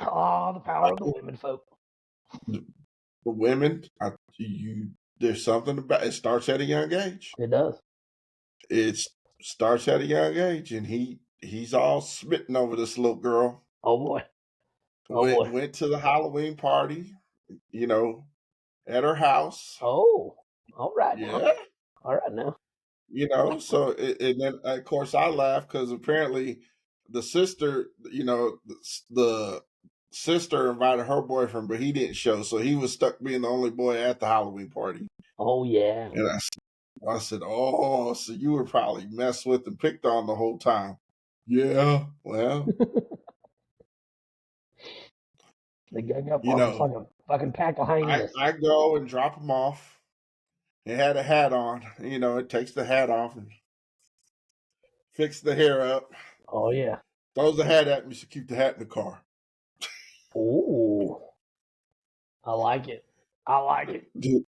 oh, the power of the women folk. The women, there's something about it starts at a young age. It does. It starts at a young age, and he's all smitten over this little girl. Oh boy. Oh Went boy. went to the Halloween party, you know, at her house. Oh. All right now. Yeah, All right now. so and then of course I laughed because apparently the sister, the sister invited her boyfriend, but he didn't show, so he was stuck being the only boy at the Halloween party. Oh yeah. And I said, "Oh, so you were probably messed with and picked on the whole time." Yeah, well, They gang up you on us know, like a fucking pack of I hyenas. I go and drop him off. He had a hat on. It takes the hat off and fix the hair up. Oh yeah. Throws the hat at me. So keep the hat in the car. Ooh. I like it. I like it. Dude,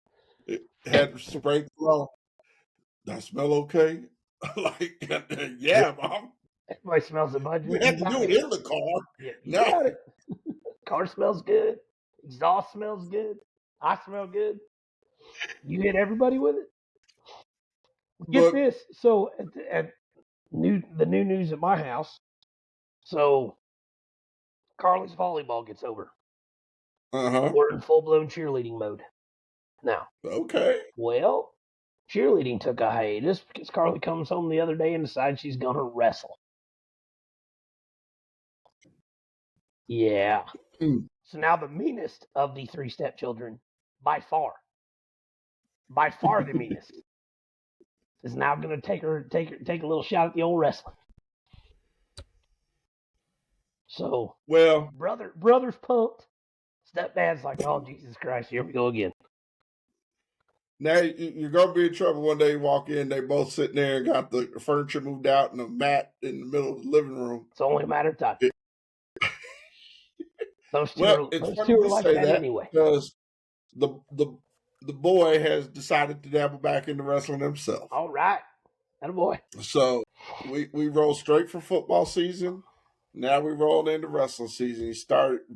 it had spray cologne. Does that smell okay? Like, yeah, mom. Everybody smells the You budget. You had to got do it. it in the car. Yeah, you No. got it. Car smells good. Exhaust smells good. I smell good. You hit everybody with it. Get But this. So at the new news at my house. So Carly's volleyball gets over. uh-huh. We're in full blown cheerleading mode now. Okay. Well, cheerleading took a hiatus because Carly comes home the other day and decides she's gonna wrestle. Yeah. Mm. So now the meanest of the three stepchildren, by far the meanest, is now going to take a little shot at the old wrestling. So Well, brother's pumped. Stepdad's like, oh Jesus Christ, here we go again. now you're gonna be in trouble one day. You walk in, they both sitting there and got the furniture moved out and a mat in the middle of the living room. It's only a matter of time. It- well, it's Those funny two are you like say that that anyway. because the the the boy has decided to dabble back into wrestling himself. All right, that a boy. So we rolled straight for football season. Now we rolled into wrestling season.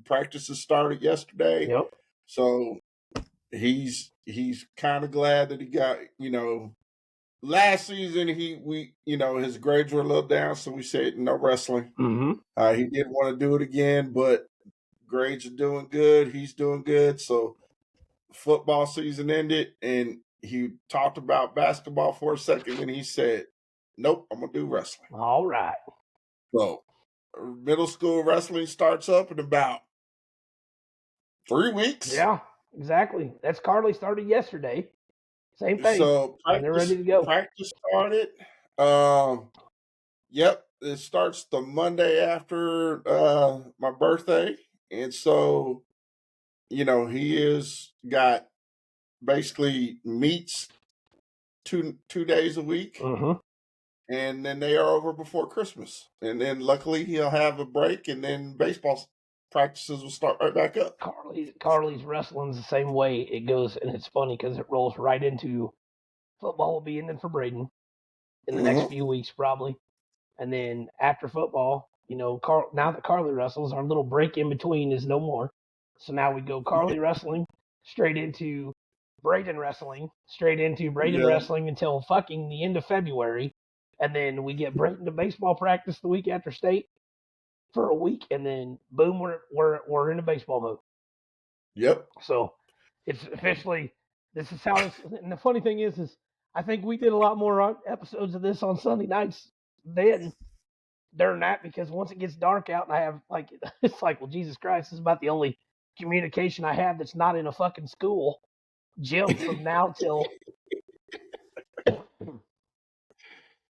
Practices started yesterday. Yep. So he's kind of glad that he got, last season his grades were a little down, so we said no wrestling. Mm-hmm. He didn't want to do it again, but grades are doing good. He's doing good. So football season ended, and he talked about basketball for a second. Then he said, "Nope, I'm gonna do wrestling." All right. So middle school wrestling starts up in about 3 weeks. Yeah, exactly. That's Carly started yesterday. Same thing. So And they're ready to go. practice started. Yep, it starts the Monday after my birthday, and so he is got basically meets two days a week, Mm-hmm. and then they are over before Christmas, and then luckily he'll have a break, and then baseball practices will start right back up. Carly's wrestling's the same way it goes, and it's funny because it rolls right into football will be ending for Braden in the next Mm-hmm. few weeks probably. And then after football, now that Carly wrestles, our little break in between is no more. So now we go Carly wrestling straight into Braden wrestling, straight into Braden Yeah. wrestling until fucking the end of February. And then we get Braden to baseball practice the week after state for a week, and then boom, we're into baseball mode. Yep. So it's officially this is how this. And the funny thing is I think we did a lot more episodes of this on Sunday nights then during that, because once it gets dark out and I have like it's like, well, Jesus Christ, this is about the only communication I have that's not in a fucking school gym from now till.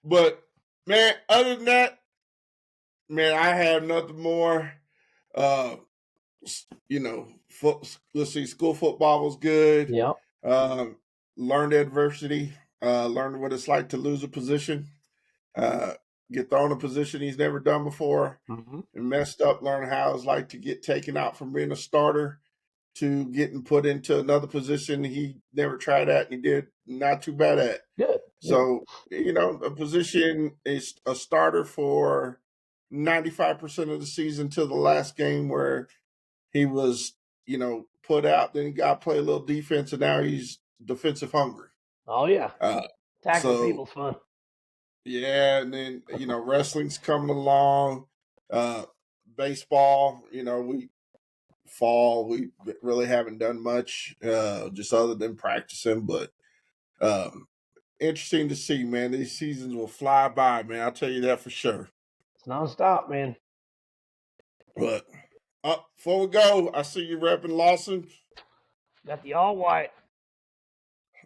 But man, other than that, man, I have nothing more. Uh, let's see, school football was good. Yep. Um, Learned adversity. Learned what it's like to lose a position. Uh, get thrown a position he's never done before Mm-hmm. and messed up. Learn how it's like to get taken out from being a starter to getting put into another position he never tried at and he did not too bad at. Good. So, a position is a starter for 95% of the season till the last game where he was, put out. Then he got to play a little defense, and now he's defensive hungry. Oh yeah, Uh, tackling so, people's fun. yeah, and then, wrestling's coming along. Uh, Baseball, we really haven't done much, just other than practicing, but um, interesting to see, man. These seasons will fly by, man. I'll tell you that for sure. It's nonstop, man. But before we go, I see you repping Lawson, Got the all white,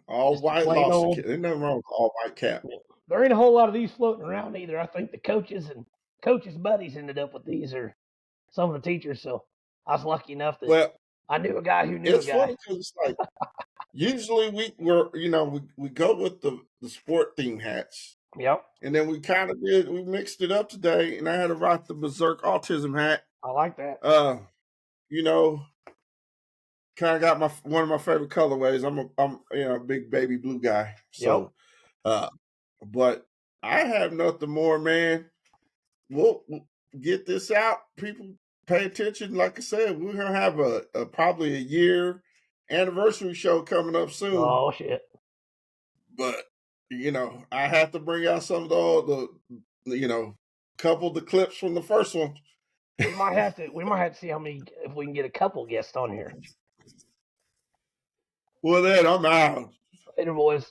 all just a white plain Lawson. old. There's nothing wrong with all white cap. There ain't a whole lot of these floating around either. I think the coaches' buddies ended up with these, or some of the teachers. So I was lucky enough that Well, I knew a guy who knew a it's guy. funny because it's like usually we go with the sport theme hats, Yep, and then we mixed it up today, and I had to rock the Berserk autism hat. I like that. You know, kind of got one of my favorite colorways. I'm a big baby blue guy. Yep, So, uh, but I have nothing more, man. We'll get this out. People pay attention. Like I said, we're gonna have a probably a year anniversary show coming up soon. oh shit. But I have to bring out some of couple of the clips from the first one. We might have to see how many, if we can get a couple guests on here. Well, then I'm out. Later, boys.